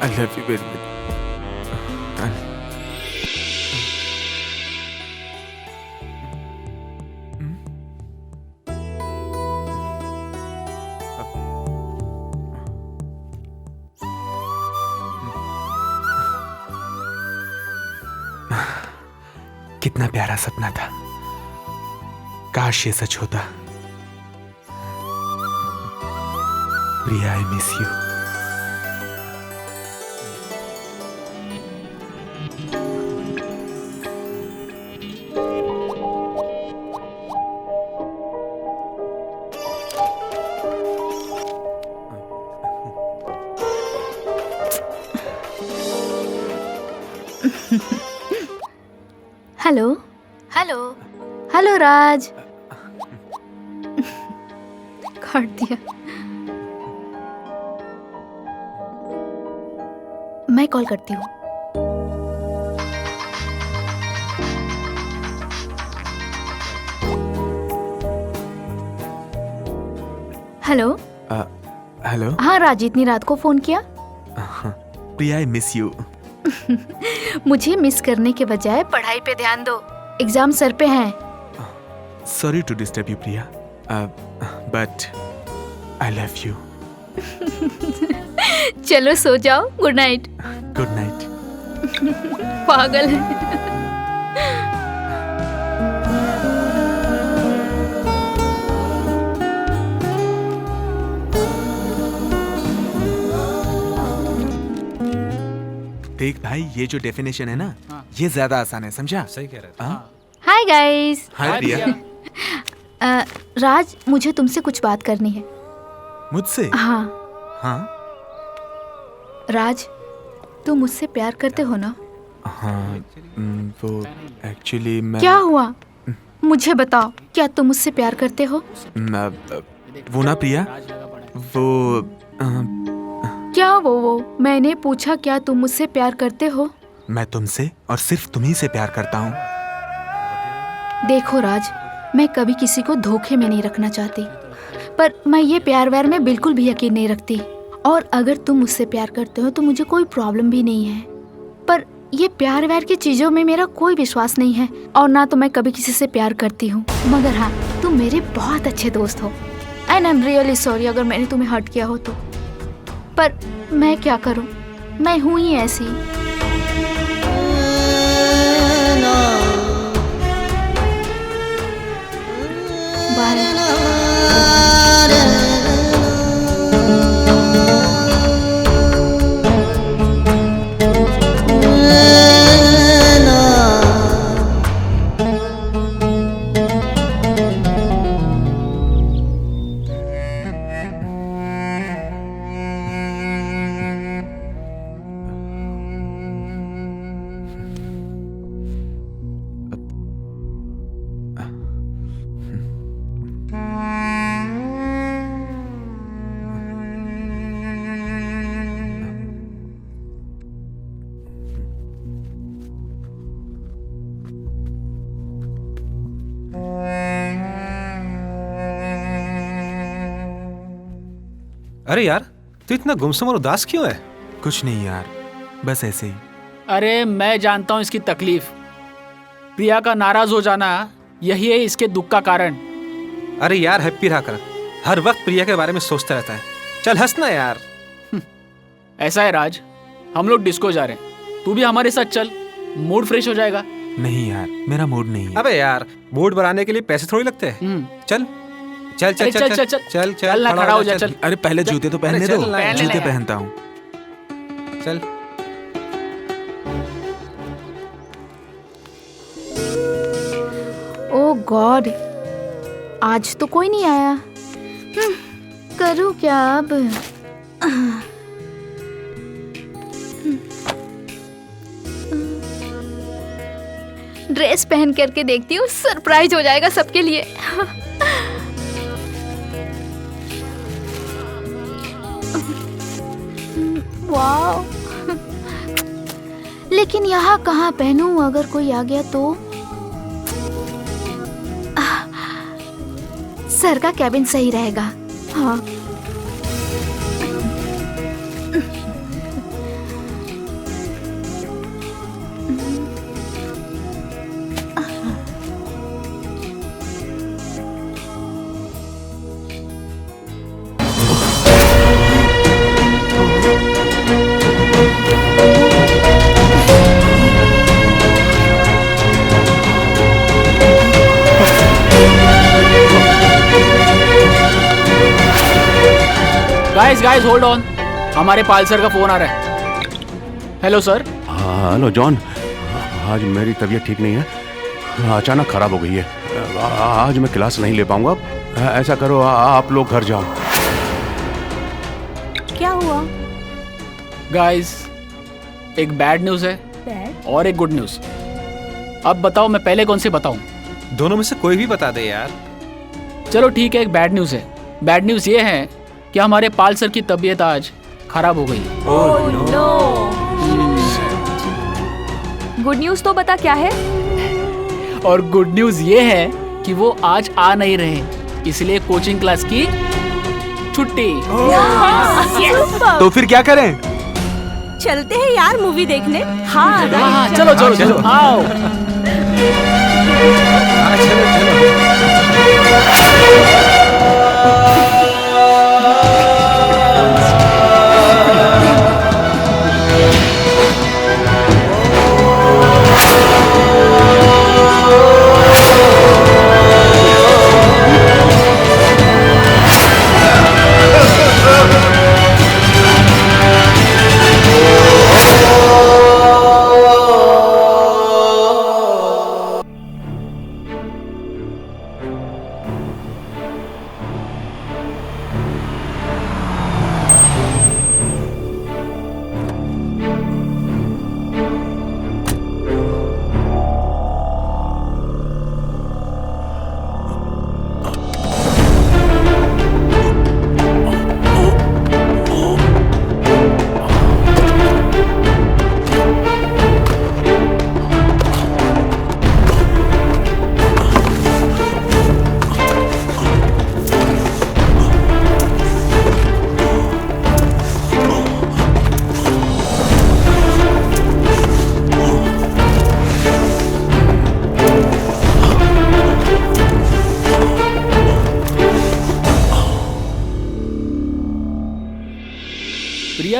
I love you very much. कितना प्यारा सपना था, काश ये सच होता। Priya, I miss you. Hello hello hello Raj. काट दिया। मैं कॉल करती हूँ। हेलो। हेलो। हाँ राज, इतनी रात को फोन किया? Priya, I miss you. मुझे मिस करने के बजाय पढ़ाई पे ध्यान दो, एग्जाम सर पे हैं। Sorry to disturb you Priya, but I love you. चलो सो जाओ, गुड नाइट। Good night. पागल है। देख भाई, ये जो डेफिनेशन है ना, ये ज्यादा आसान है, समझा? सही कह रहे हो। हाय गाइस। हाय प्रिया। राज, मुझे तुमसे कुछ बात करनी है। मुझसे? हाँ। हाँ। राज, तुम मुझसे प्यार करते हो ना? हाँ, वो एक्चुअली मैं। क्या हुआ? मुझे बताओ, क्या तुम मुझसे प्यार करते हो? वो ना प्रिया, वो क्या वो? मैंने पूछा क्या तुम मुझसे प्यार करते हो? मैं तुमसे और सिर्फ तुम्ही से प्यार करता हूँ। देखो राज, मैं कभी किसी को धोखे में नहीं रखना चाहती, पर मैं ये प्यार व्यार में बिल्कुल भी यकीन नहीं रखती। और अगर तुम मुझसे प्यार करते हो तो मुझे कोई प्रॉब्लम भी नहीं है, पर ये प्यार व्यार की चीजों में मेरा कोई विश्वास नहीं है और ना तो मैं कभी किसी से प्यार करती हूँ। मगर हाँ, तुम मेरे बहुत अच्छे दोस्त हो and I am really sorry अगर मैंने तुम्हें हर्ट किया हो तो, पर मैं क्या करूँ, मैं हूँ ही ऐसी। बाय। अरे यार, तू इतना गुमसुम और उदास क्यों है? कुछ नहीं यार, बस ऐसे ही। अरे मैं जानता हूँ इसकी तकलीफ। प्रिया का नाराज हो जाना यही है इसके दुख का कारण। अरे यार हैप्पी रहा कर, हर वक्त प्रिया के बारे में सोचता रहता है। चल हंसना यार। ऐसा है राज, हम लोग डिस्को जा रहे हैं, तू भी हमारे साथ चल, मूड फ्रेश हो जाएगा। नहीं यार, मेरा मूड नहीं है। अबे यार, मूड बनाने के लिए पैसे थोड़ी लगते हैं। चल चल चल चल चल चल चल ना, खड़ा हो जा, चल। अरे पहले जूते तो पहनने दो, जूते ले। पहनता हूँ। चल। ओह गॉड, आज तो कोई नहीं आया। करूँ क्या अब? ड्रेस पहन करके देखती हूँ, सरप्राइज हो जाएगा सबके लिए। वाह, लेकिन यहाँ कहाँ पहनूं, अगर कोई आ गया तो? सर का कैबिन सही रहेगा। हाँ। गाइस होल्ड ऑन, हमारे पाल सर का फोन आ रहा है। Hello sir. हेलो जॉन, आज मेरी तबीयत ठीक नहीं है, अचानक खराब हो गई है। आज मैं क्लास नहीं ले पाऊंगा। ऐसा करो, आप लोग घर जाओ। क्या हुआ? गाइस, एक बैड न्यूज है बैड? और एक गुड न्यूज। अब बताओ मैं पहले कौन से बताऊं? दोनों में से कोई भी बता दे यार। चलो ठीक है, एक बैड न्यूज है। बैड न्यूज ये है कि हमारे पाल सर की तबीयत आज खराब हो गई। गुड न्यूज तो बता क्या है? और गुड न्यूज ये है कि वो आज आ नहीं रहे, इसलिए कोचिंग क्लास की छुट्टी। तो फिर क्या करें? चलते हैं यार मूवी देखने। हाँ, चलो चलो चलो, आओ।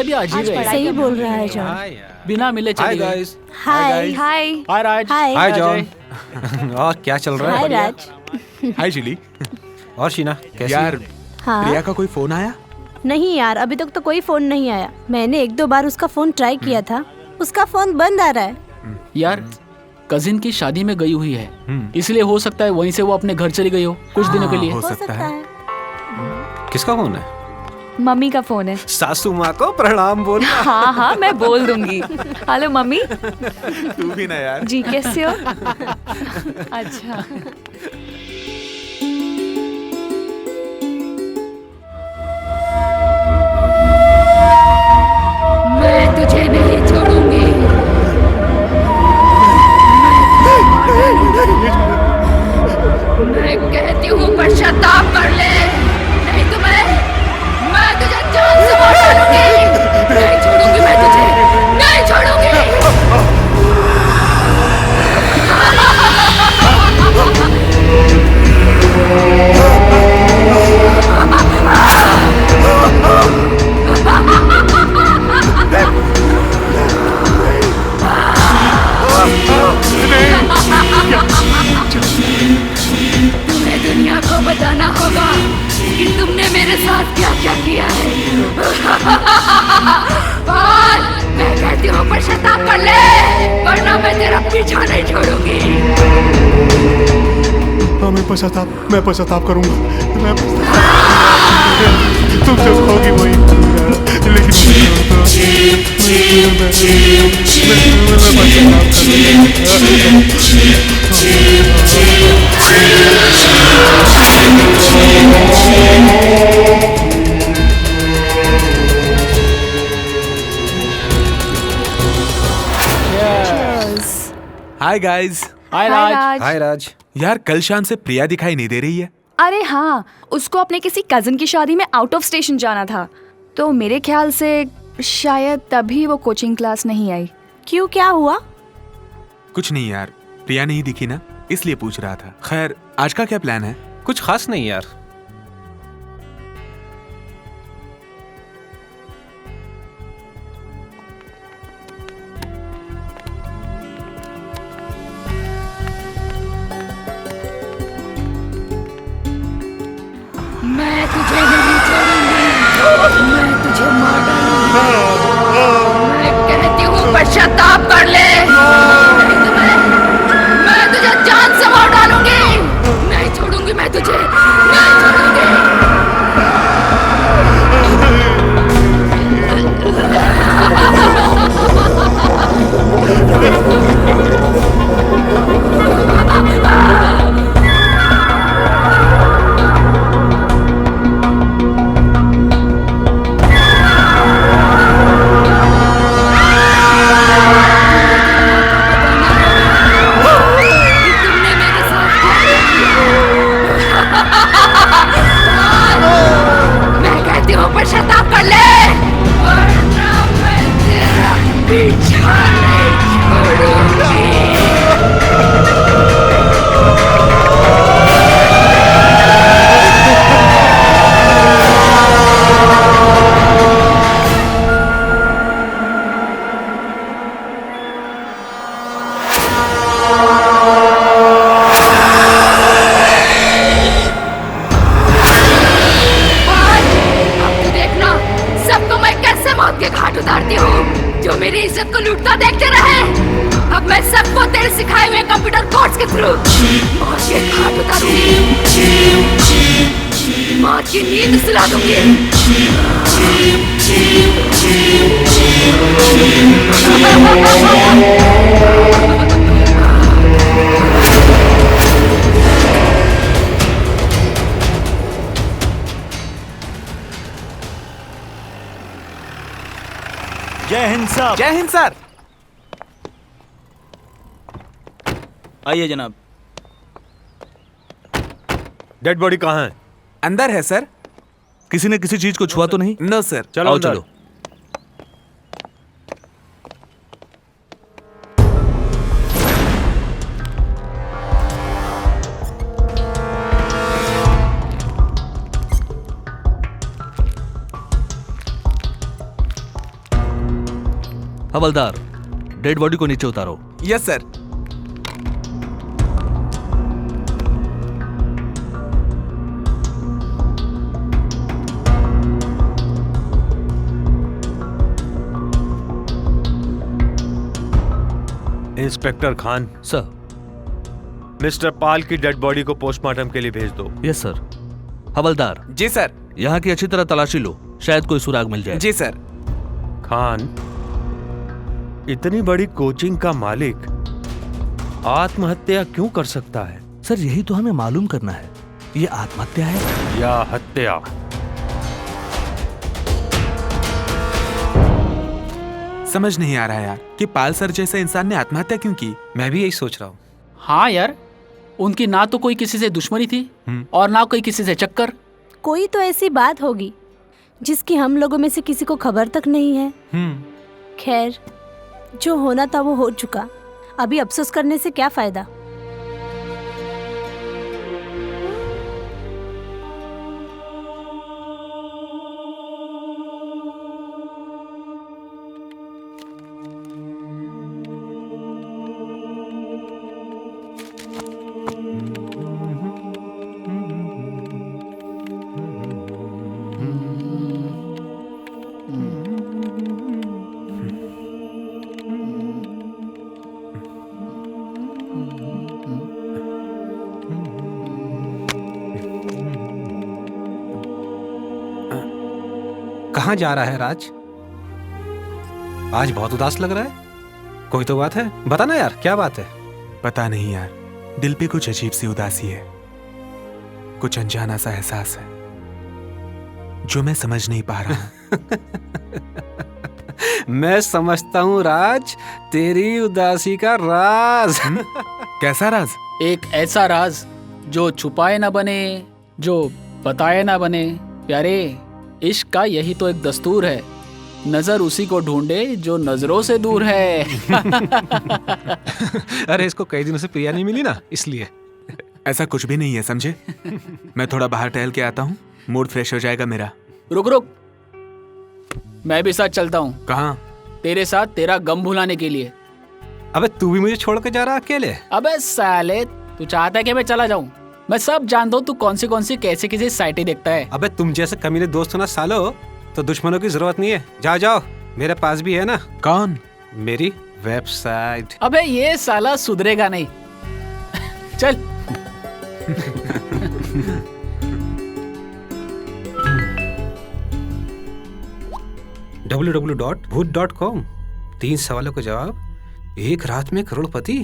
प्रिया भी आज ही गई। सही बोल रहा है जॉन। बिना मिले चली गई। गाइस। हाय हाय राज। हाय जॉन। और क्या चल रहा हाय है? राज। हाय जुली। और शीना कैसी यार है? हाँ प्रिया का कोई फोन आया? नहीं यार, अभी तक तो कोई फोन नहीं आया। मैंने 1-2 बार उसका फोन ट्राई किया था, उसका फोन बंद आ रहा है। यार कजिन की शादी में गई हुई है, इसलिए हो सकता है वहीं से वो अपने घर चली गई हो कुछ दिनों के लिए। हो सकता है। किसका फोन है? मम्मी का फोन है। सासू माँ को प्रणाम बोल। हाँ हाँ मैं बोल दूंगी। Hello mummy. तू भी ना यार। जी कैसे हो? अच्छा। मैं तुझे नहीं छोड़ूंगी। मैं कहती हूँ पश्चाताप कर ले, नहीं तो मैं तुझे जान से मार डालूंगी। नहीं छोड़ूंगी मैं तुझे, नहीं छोड़ूंगी। तुम्हें दुनिया को बताना होगा कि तुमने मेरे साथ क्या क्या किया है। और मैं कहती हूँ पश्चाताप कर ले, वरना मैं तेरा पीछा नहीं छोड़ूंगी। हाँ मैं पश्चाताप करूंगा। तुम जो कहोगी वही, लेकिन हाय गाइस। हाय राज। हाय राज। यार कल शाम से प्रिया दिखाई नहीं दे रही है। अरे हाँ, उसको अपने किसी कजिन की शादी में आउट ऑफ स्टेशन जाना था, तो मेरे ख्याल से शायद तभी वो कोचिंग क्लास नहीं आई। क्यों, क्या हुआ? कुछ नहीं यार, प्रिया नहीं दिखी ना, इसलिए पूछ रहा था। खैर आज का क्या प्लान है? कुछ खास नहीं यार। मैं तुझे नहीं छोड़ूंगी, मैं तुझे मार डालूंगी। मैं कहती हूँ पश्चाताप कर ले, नहीं तो मैं तुझे जान से मार डालूंगी। नहीं छोड़ूंगी मैं तुझे, नहीं छोड़ूंगी। मैं कहती हूँ पश्चाताप कर ले, वरना मैं तेरा पीछा नहीं छोड़ूंगी। सबको मैं कैसे मौत के घाट उतारती हूँ। जो मेरी इज्जत को लूटता देखते रहे, अब मैं सबको तेरे सिखाए हुए कंप्यूटर कोर्स के थ्रू मौत के घाट उतारूंगी, मौत की नींद सुला दूंगी। जय हिंद साहब। जय हिंद सर। आइए जनाब। डेड बॉडी कहाँ है? अंदर है सर। किसी ने किसी चीज को छुआ तो नहीं? No sir. चलो चलो। हवलदार, डेड बॉडी को नीचे उतारो। Yes sir. Inspector Khan. Sir. Mister Pal की डेड बॉडी को पोस्टमार्टम के लिए भेज दो। Yes sir. हवलदार। जी सर। यहाँ की अच्छी तरह तलाशी लो, शायद कोई सुराग मिल जाए। जी सर। खान, इतनी बड़ी कोचिंग का मालिक आत्महत्या क्यों कर सकता है? सर यही तो हमें मालूम करना है, ये आत्महत्या है या हत्या। समझ नहीं आ रहा है यार कि पाल सर जैसे इंसान ने आत्महत्या क्यों की। मैं भी यही सोच रहा हूँ। हाँ यार, उनकी ना तो कोई किसी से दुश्मनी थी और ना कोई किसी से चक्कर। कोई तो ऐसी बात होगी जिसकी हम लोगों में से किसी को खबर तक नहीं है। खैर, जो होना था वो हो चुका, अभी अफसोस करने से क्या फायदा। कहाँ जा रहा है राज? आज बहुत उदास लग रहा है। कोई तो बात है, बता ना यार, क्या बात है? पता नहीं यार, दिल पे कुछ अजीब सी उदासी है, कुछ अनजाना सा एहसास है जो मैं समझ नहीं पा रहा हूँ। मैं समझता हूँ राज, तेरी उदासी का राज। कैसा राज? एक ऐसा राज जो छुपाए ना बने, जो बताए ना बने। प्यारे, इश्क का यही तो एक दस्तूर है, नजर उसी को ढूंढे जो नजरों से दूर है। अरे इसको कई दिनों से प्रिया नहीं मिली ना, इसलिए। ऐसा कुछ भी नहीं है, समझे? मैं थोड़ा बाहर टहल के आता हूँ, मूड फ्रेश हो जाएगा मेरा। रुक रुक, मैं भी साथ चलता हूँ। कहाँ? तेरे साथ, तेरा गम भुलाने के लिए। अबे तू भी मुझे छोड़ के जा रहा अकेले? अबे साले, तू चाहता है कि मैं चला जाऊँ? मैं सब जानता हूँ तू कौन सी कैसे किसी साइटें देखता है। अबे तुम जैसे कमीने दोस्त हो ना सालो, तो दुश्मनों की जरूरत नहीं है। जाओ जाओ, मेरे पास भी है ना। कौन? मेरी वेबसाइट। अबे ये साला सुधरेगा नहीं। चल। www.bhoot.com। 3 सवालों का जवाब, एक रात में करोड़पति।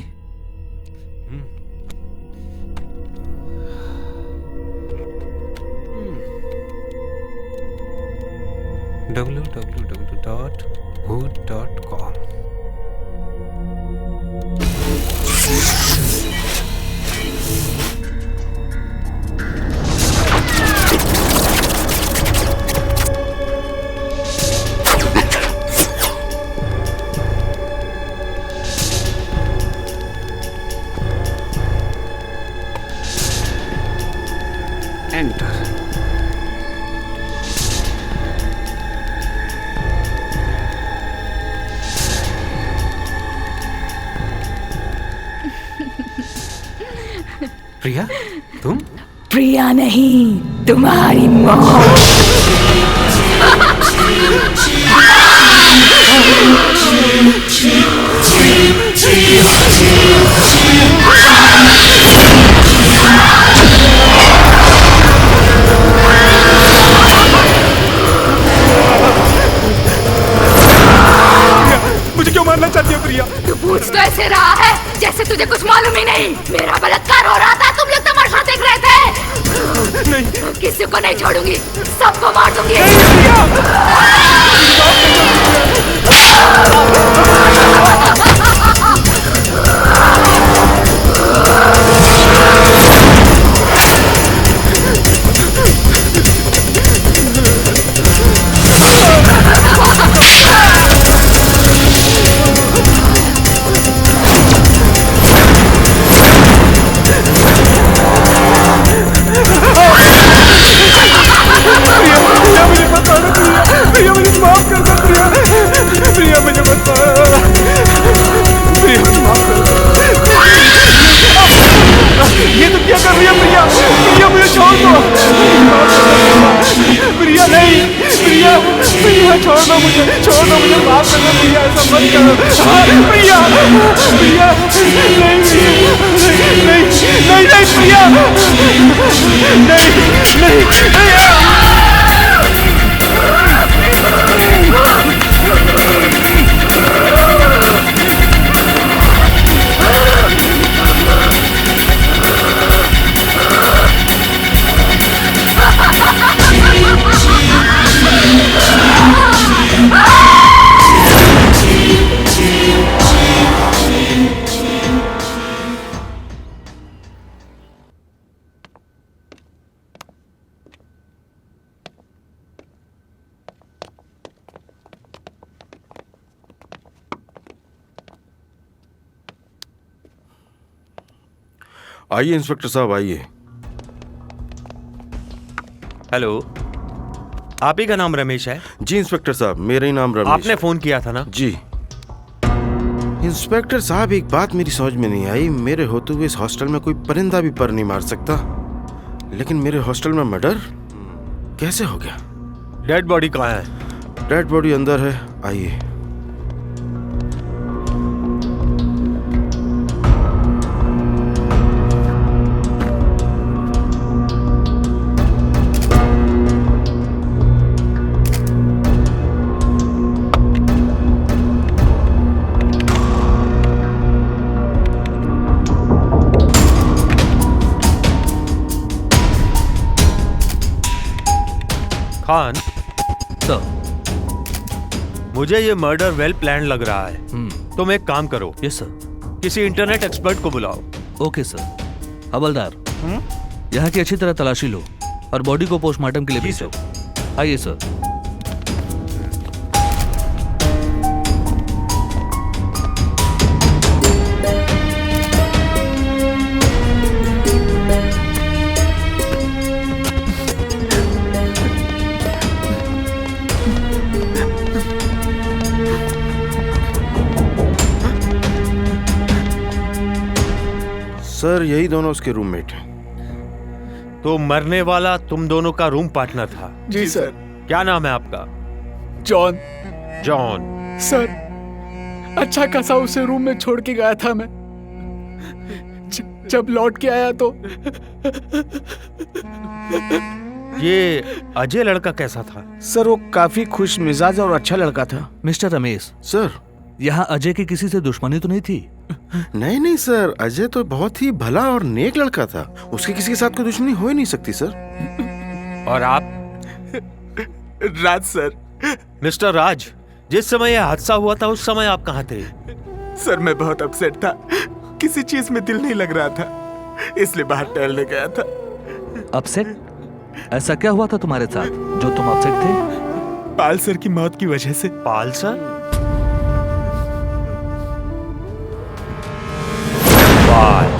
www.bhoot.com। एंटर। प्रिया, तुम? प्रिया नहीं, तुम्हारी मौत। मुझे क्यों मारना चाहती हो प्रिया? तू पूछ तो ऐसे रहा है जैसे तुझे कुछ मालूम ही नहीं। मेरा बलात्कार हो रहा था, तुम लोग तमाशा देख रहे थे। नहीं, किसी को नहीं छोड़ूंगी, सबको मार दूंगी। प्रिया मुझे माफ कर दो प्रिया, प्रिया मुझे मत मार। दो मुझे, छोड़ दो मुझे, माफ कर दो प्रिया, ऐसा मत करो। प्रिया, प्रिया, नहीं नहीं नहीं नहीं प्रिया, नहीं नहीं प्रिया। आइए इंस्पेक्टर साहब, आइए। हेलो, आप ही का नाम रमेश है? जी इंस्पेक्टर साहब, मेरा ही नाम रमेश। आपने फोन किया था ना? जी इंस्पेक्टर साहब, एक बात मेरी समझ में नहीं आई। मेरे होते हुए इस हॉस्टल में कोई परिंदा भी पर नहीं मार सकता, लेकिन मेरे हॉस्टल में मर्डर कैसे हो गया? डेड बॉडी कहाँ है? डेड बॉडी अंदर है, आइए। खान सर, मुझे ये मर्डर वेल प्लान लग रहा है। तुम एक काम करो। Yes sir. किसी इंटरनेट एक्सपर्ट को बुलाओ। Okay sir. हवलदार, यहाँ की अच्छी तरह तलाशी लो और बॉडी को पोस्टमार्टम के लिए भेजो। आइए सर। सर, यही दोनों उसके रूममेट हैं। तो मरने वाला तुम दोनों का रूम पार्टनर था? जी सर। क्या नाम है आपका? जॉन। जॉन। सर, अच्छा खासा उसे रूम में छोड़ के गया था मैं। जब लौट के आया तो ये अजय लड़का कैसा था? सर, वो काफी खुश मिजाज और अच्छा लड़का था। मिस्टर रमेश सर, यहाँ अजय की किसी से दुश्मनी तो नहीं थी? नहीं नहीं सर, अजय तो बहुत ही भला और नेक लड़का था। उसके किसी के साथ कोई दुश्मनी हो ही नहीं सकती सर। और आप? राज सर। मिस्टर राज, जिस समय यह हादसा हुआ था उस समय आप कहाँ थे? सर, मैं बहुत अपसेट था, किसी चीज में दिल नहीं लग रहा था, इसलिए बाहर टहलने गया था। अपसेट? ऐसा क्या हुआ था तुम्हारे साथ जो तुम अपसेट थे? पाल सर की मौत की वजह से। पाल सर? पाल।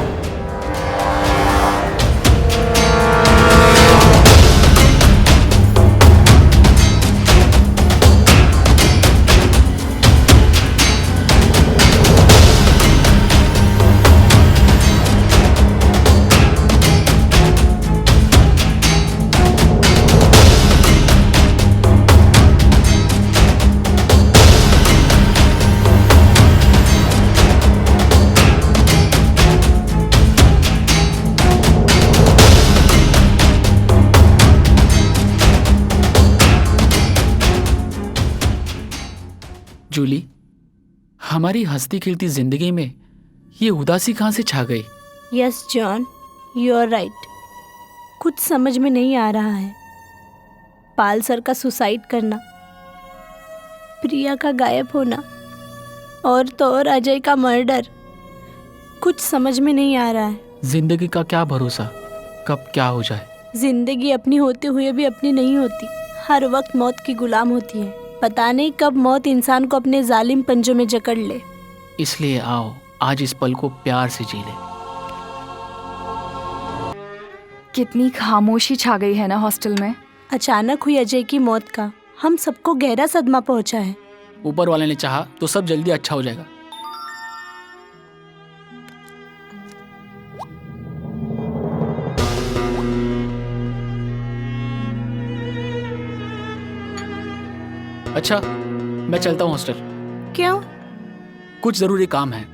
जूली, हमारी हंसती खिलती जिंदगी में ये उदासी कहाँ से छा गई? Yes John, you are right. कुछ समझ में नहीं आ रहा है। पाल सर का सुसाइड करना, प्रिया का गायब होना, और तो और अजय का मर्डर, कुछ समझ में नहीं आ रहा है। जिंदगी का क्या भरोसा, कब क्या हो जाए। जिंदगी अपनी होते हुए भी अपनी नहीं होती, हर वक्त मौत की गुलाम होती है। पता नहीं कब मौत इंसान को अपने जालिम पंजों में जकड़ ले। इसलिए आओ आज इस पल को प्यार से जी ले। कितनी खामोशी छा गई है ना हॉस्टल में। अचानक हुई अजय की मौत का हम सबको गहरा सदमा पहुंचा है। ऊपर वाले ने चाहा तो सब जल्दी अच्छा हो जाएगा। अच्छा, मैं चलता हूँ हॉस्टल। क्यों? कुछ जरूरी काम है।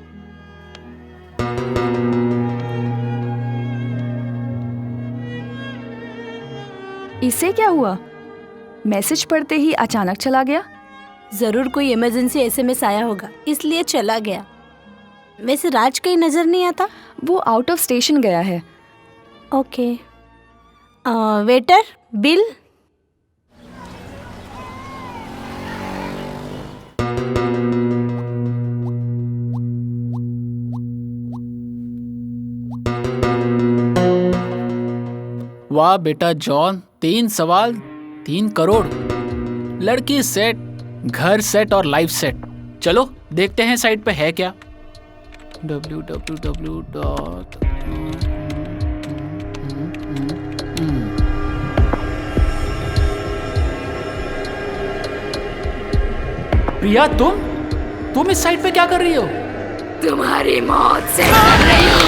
इसे क्या हुआ? मैसेज पढ़ते ही अचानक चला गया। जरूर कोई इमरजेंसी एसएमएस आया होगा, इसलिए चला गया। वैसे राज कहीं नजर नहीं आता। वो आउट ऑफ स्टेशन गया है। ओके। Waiter, bill. वाह बेटा जॉन, 3 सवाल 3 करोड़। लड़की सेट, घर सेट और लाइफ सेट। चलो देखते हैं साइट पे है क्या। www. प्रिया, तुम इस साइट पे क्या कर रही हो? तुम्हारी मौत से डर रही हूँ।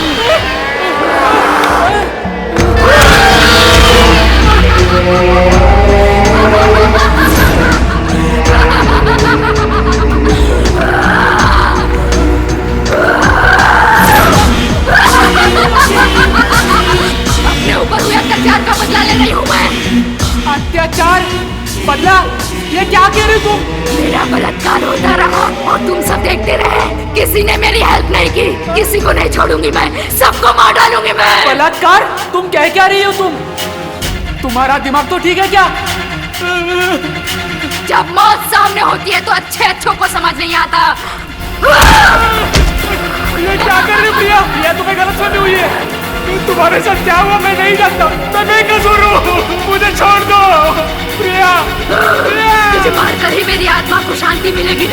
अपने ऊपर हुए अत्याचार का बदला ले रही हूँ मैं। अत्याचार? बदला? ये क्या कह रही तुम? मेरा बलात्कार होता रहा और तुम सब देखते रहे। किसी ने मेरी हेल्प नहीं की। किसी को नहीं छोड़ूंगी मैं, सबको मार डालूंगी मैं। बलात्कार? तुम कह क्या रही हो? तुम्हारा दिमाग तो ठीक है क्या? जब मौत सामने होती है तो अच्छों को समझ नहीं आता। ये क्या कर रही हो प्रिया? ये तुम्हें गलतफहमी हुई है। तुम्हारे साथ क्या हुआ मैं नहीं जानता। मैं बेकसूर हूँ, मुझे छोड़ दो प्रिया। तुझे मारकर ही मेरी आत्मा को शांति मिलेगी।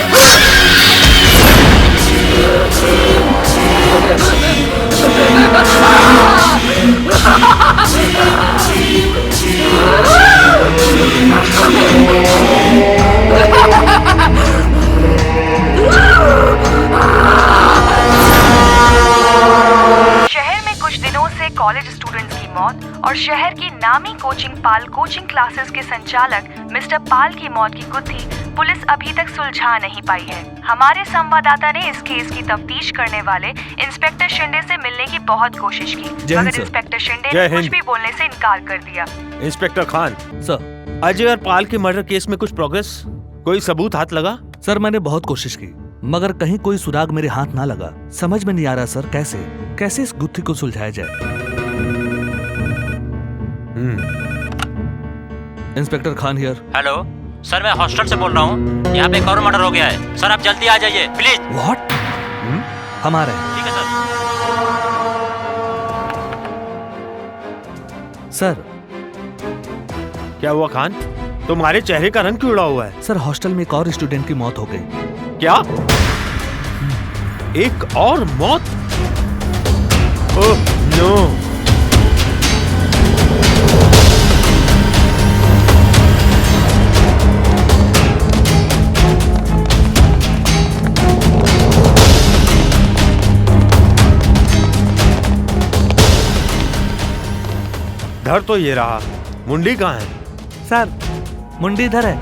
शहर में कुछ दिनों से कॉलेज स्टूडेंट्स की मौत और शहर की नामी कोचिंग पाल कोचिंग क्लासेस के संचालक मिस्टर पाल की मौत की गुत्थी पुलिस अभी तक सुलझा नहीं पाई है। हमारे संवाददाता ने इस केस की तफ्तीश करने वाले इंस्पेक्टर शिंदे से मिलने की बहुत कोशिश की, मगर इंस्पेक्टर शिंदे ने कुछ भी बोलने से इनकार कर दिया। इंस्पेक्टर खान सर, अजय और पाल के मर्डर केस में कुछ प्रोग्रेस, कोई सबूत हाथ लगा? सर मैंने बहुत कोशिश की मगर कहीं कोई सुराग मेरे हाथ ना लगा। समझ में नहीं आ रहा सर कैसे इस गुत्थी को सुलझाया जाए। Inspector Khan here. Hello sir, मैं हॉस्टल से बोल रहा हूँ। यहाँ पे एक और मर्डर हो गया है सर, आप जल्दी आ जाइए प्लीज। व्हाट? हम आ रहे हैं। ठीक है सर। क्या हुआ खान? तुम्हारे चेहरे का रंग क्यों उड़ा हुआ है? सर हॉस्टल में एक और स्टूडेंट की मौत हो गई। क्या? एक और मौत? Oh no. धर तो ये रहा, मुंडी कहाँ है? सर मुंडी इधर है।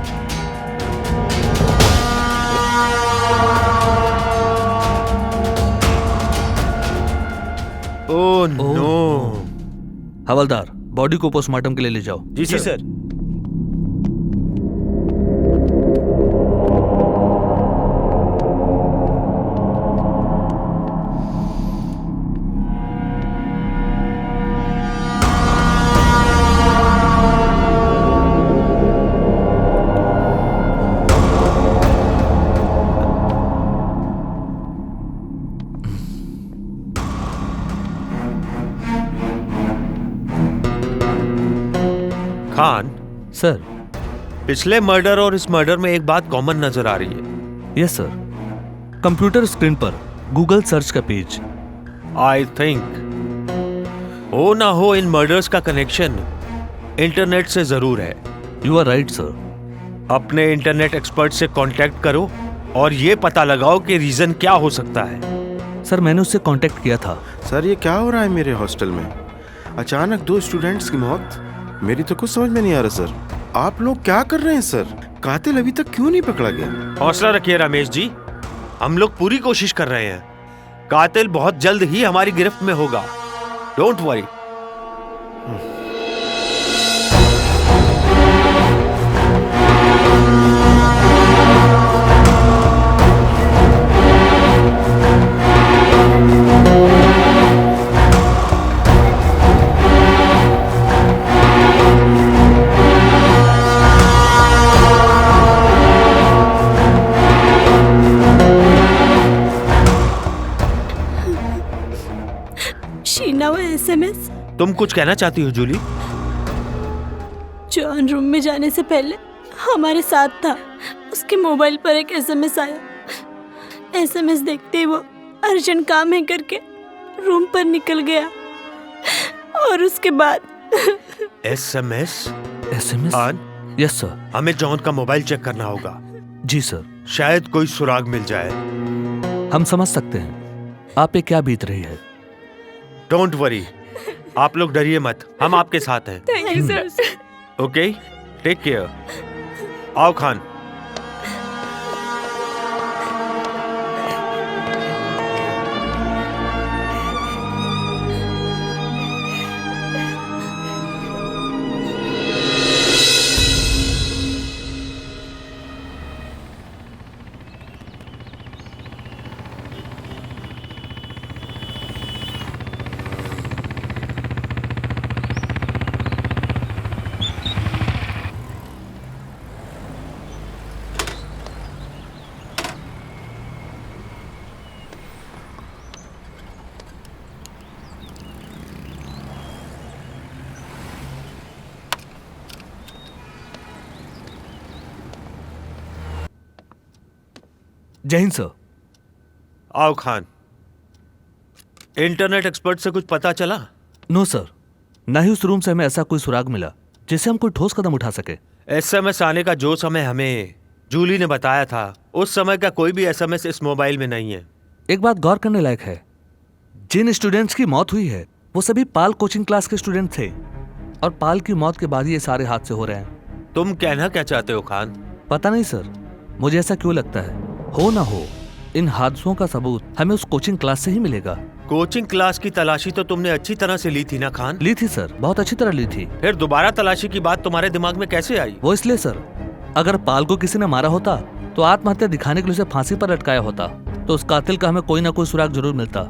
Oh no. हवलदार, बॉडी को पोस्टमार्टम के लिए ले जाओ। जी सर। खान सर, पिछले मर्डर और इस मर्डर में एक बात कॉमन नजर आ रही है। यस सर, कंप्यूटर स्क्रीन पर गूगल सर्च का पेज। आई थिंक हो ना हो इन मर्डर्स का कनेक्शन इंटरनेट से जरूर है। You are right sir. अपने इंटरनेट एक्सपर्ट से कांटेक्ट करो और ये पता लगाओ कि रीजन क्या हो सकता है। सर मैंने उससे कांटेक्ट किया था। सर ये क्या हो रहा है मेरे हॉस्टल में? अचानक 2 स्टूडेंट्स की मौत, मेरी तो कुछ समझ में नहीं आ रहा सर। आप लोग क्या कर रहे हैं सर? कातिल अभी तक क्यों नहीं पकड़ा गया? हौसला रखिए रमेश जी, हम लोग पूरी कोशिश कर रहे हैं। कातिल बहुत जल्द ही हमारी गिरफ्त में होगा, डोंट वरी। शीना, वो एसएमएस तुम कुछ कहना चाहती हो जूली? जॉन रूम में जाने से पहले हमारे साथ था, उसके मोबाइल पर एक एसएमएस आया। एसएमएस देखते ही वो अर्जेंट काम है करके रूम पर निकल गया और उसके बाद एसएमएस? एसएमएस? Yes sir. हमें जॉन का मोबाइल चेक करना होगा। जी सर। शायद कोई सुराग मिल जाए। हम समझ सकते हैं आप पे क्या बीत रही है। डोंट वरी, आप लोग डरिए मत, हम आपके साथ हैं। Thank you sir. Okay, take care. आओ खान। जय हिंद सर। आओ खान। इंटरनेट एक्सपर्ट से कुछ पता चला? नो सर, ना ही उस रूम से हमें ऐसा कोई सुराग मिला जिससे हम कोई ठोस कदम उठा सके। एसएमएस आने का जो समय हमें जूली ने बताया था, उस समय का कोई भी एसएमएस इस मोबाइल में नहीं है। एक बात गौर करने लायक है, जिन स्टूडेंट्स की मौत हुई है वो सभी पाल कोचिंग क्लास के स्टूडेंट थे और पाल की मौत के बाद ये सारे हादसे हो रहे हैं। तुम कहना क्या चाहते हो खान? पता नहीं सर, मुझे ऐसा क्यों लगता है, हो ना हो इन हादसों का सबूत हमें उस कोचिंग क्लास से ही मिलेगा। कोचिंग क्लास की तलाशी तो तुमने अच्छी तरह से ली थी ना खान? ली थी सर, बहुत अच्छी तरह ली थी। फिर दोबारा तलाशी की बात तुम्हारे दिमाग में कैसे आई? वो इसलिए सर, अगर पाल को किसी ने मारा होता तो आत्महत्या दिखाने के लिए उसे फांसी पर लटकाया होता तो उस कातिल का हमें कोई ना कोई सुराग जरूर मिलता।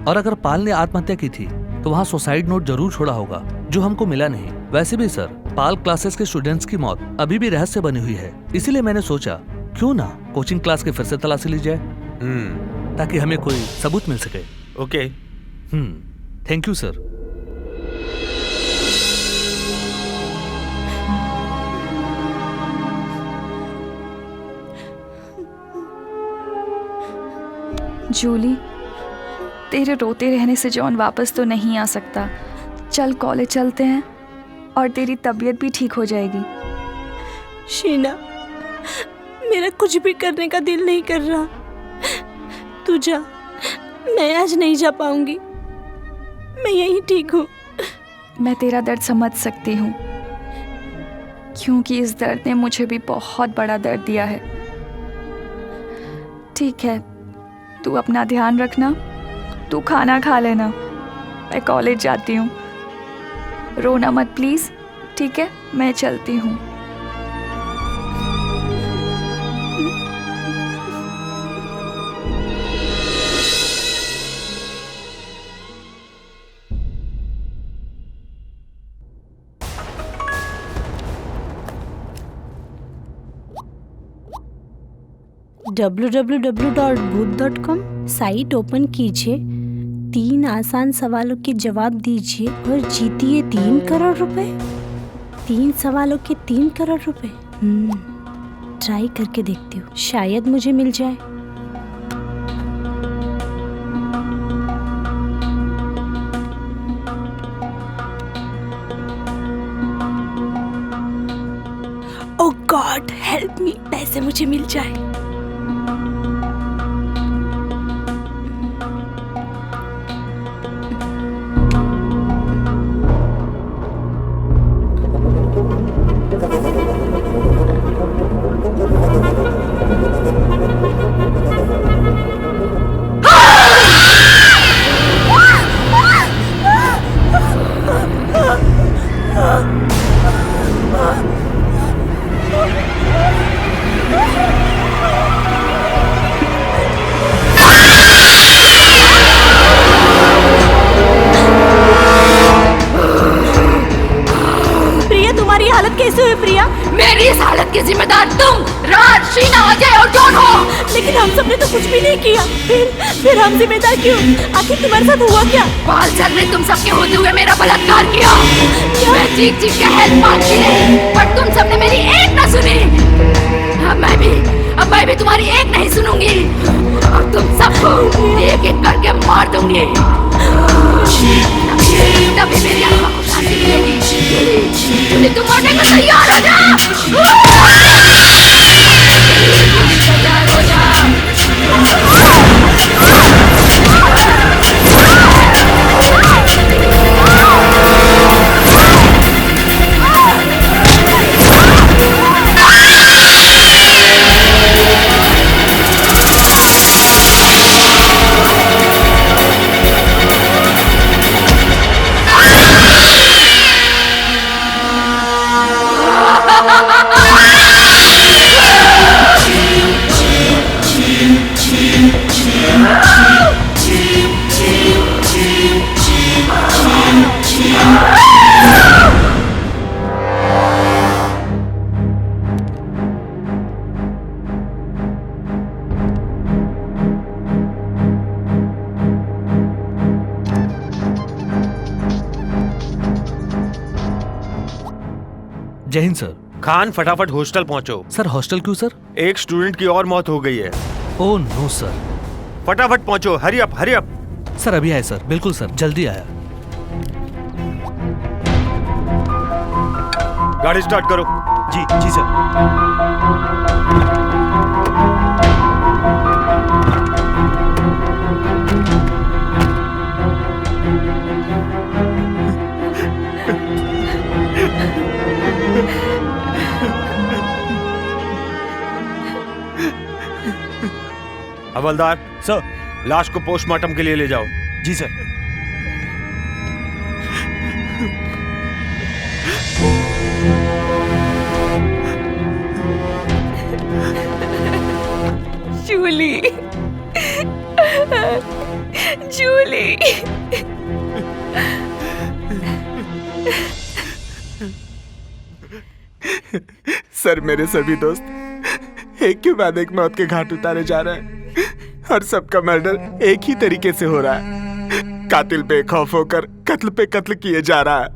और अगर पाल ने आत्महत्या की थी तो वहाँ सुसाइड नोट जरूर छोड़ा होगा जो हमको मिला नहीं। वैसे भी सर, पाल क्लासेस के स्टूडेंट्स की मौत अभी भी रहस्य बनी हुई है, इसीलिए मैंने सोचा क्यों ना कोचिंग क्लास के फिर से तलाशी ली जाए ताकि हमें कोई सबूत मिल सके। Okay. Thank you sir. Julie, तेरे रोते रहने से जॉन वापस तो नहीं आ सकता। चल कॉलेज चलते हैं और तेरी तबीयत भी ठीक हो जाएगी। शीना, मेरा कुछ भी करने का दिल नहीं कर रहा। तू जा, मैं आज नहीं जा पाऊंगी, मैं यहीं ठीक हूँ। मैं तेरा दर्द समझ सकती हूँ क्योंकि इस दर्द ने मुझे भी बहुत बड़ा दर्द दिया है। ठीक है, तू अपना ध्यान रखना, तू खाना खा लेना, मैं कॉलेज जाती हूँ। रोना मत प्लीज़, ठीक है? मैं चलती हूँ। www.booth.com साइट ओपन कीजिए, 3 आसान सवालों के जवाब दीजिए और जीतिए 3 करोड़ रुपए। 3 सवालों के 3 करोड़ रुपए। ट्राई करके देखती हूँ, शायद मुझे मिल जाए। ओह गॉड हेल्प मी, पैसे मुझे मिल जाए। फिर हम जिम्मेदार क्यों? आखिर तुम्हारे साथ हुआ क्या? बालसर ने तुम सबके होते हुए मेरा बलात्कार किया। मैं चीख चीख के हेल्प मांगती रही, पर तुम सबने मेरी एक न सुनी। अब मैं भी तुम्हारी एक नहीं सुनूंगी। अब तुम सबको एक एक करके मार दूंगी। तभी मेरी आत्मा को शांति मिलेगी। तुम मरने को तैयार हो जा। तैयार हो जा। जय हिंद सर। खान फटाफट हॉस्टल पहुंचो। सर हॉस्टल क्यों सर? एक स्टूडेंट की और मौत हो गई है। Oh no sir. फटाफट पहुंचो, hurry up hurry up. Sir अभी आए सर, बिल्कुल सर, जल्दी आया। गाड़ी स्टार्ट करो। जी जी सर। हवलदार सर, लाश को पोस्टमार्टम के लिए ले जाओ। जी सर। जूली, जूली। सर मेरे सभी दोस्त एक के बाद एक मौत के घाट उतारे जा रहे हैं और सबका मर्डर एक ही तरीके से हो रहा है। कातिल बेखौफ होकर कत्ल पे कत्ल किए जा रहा है।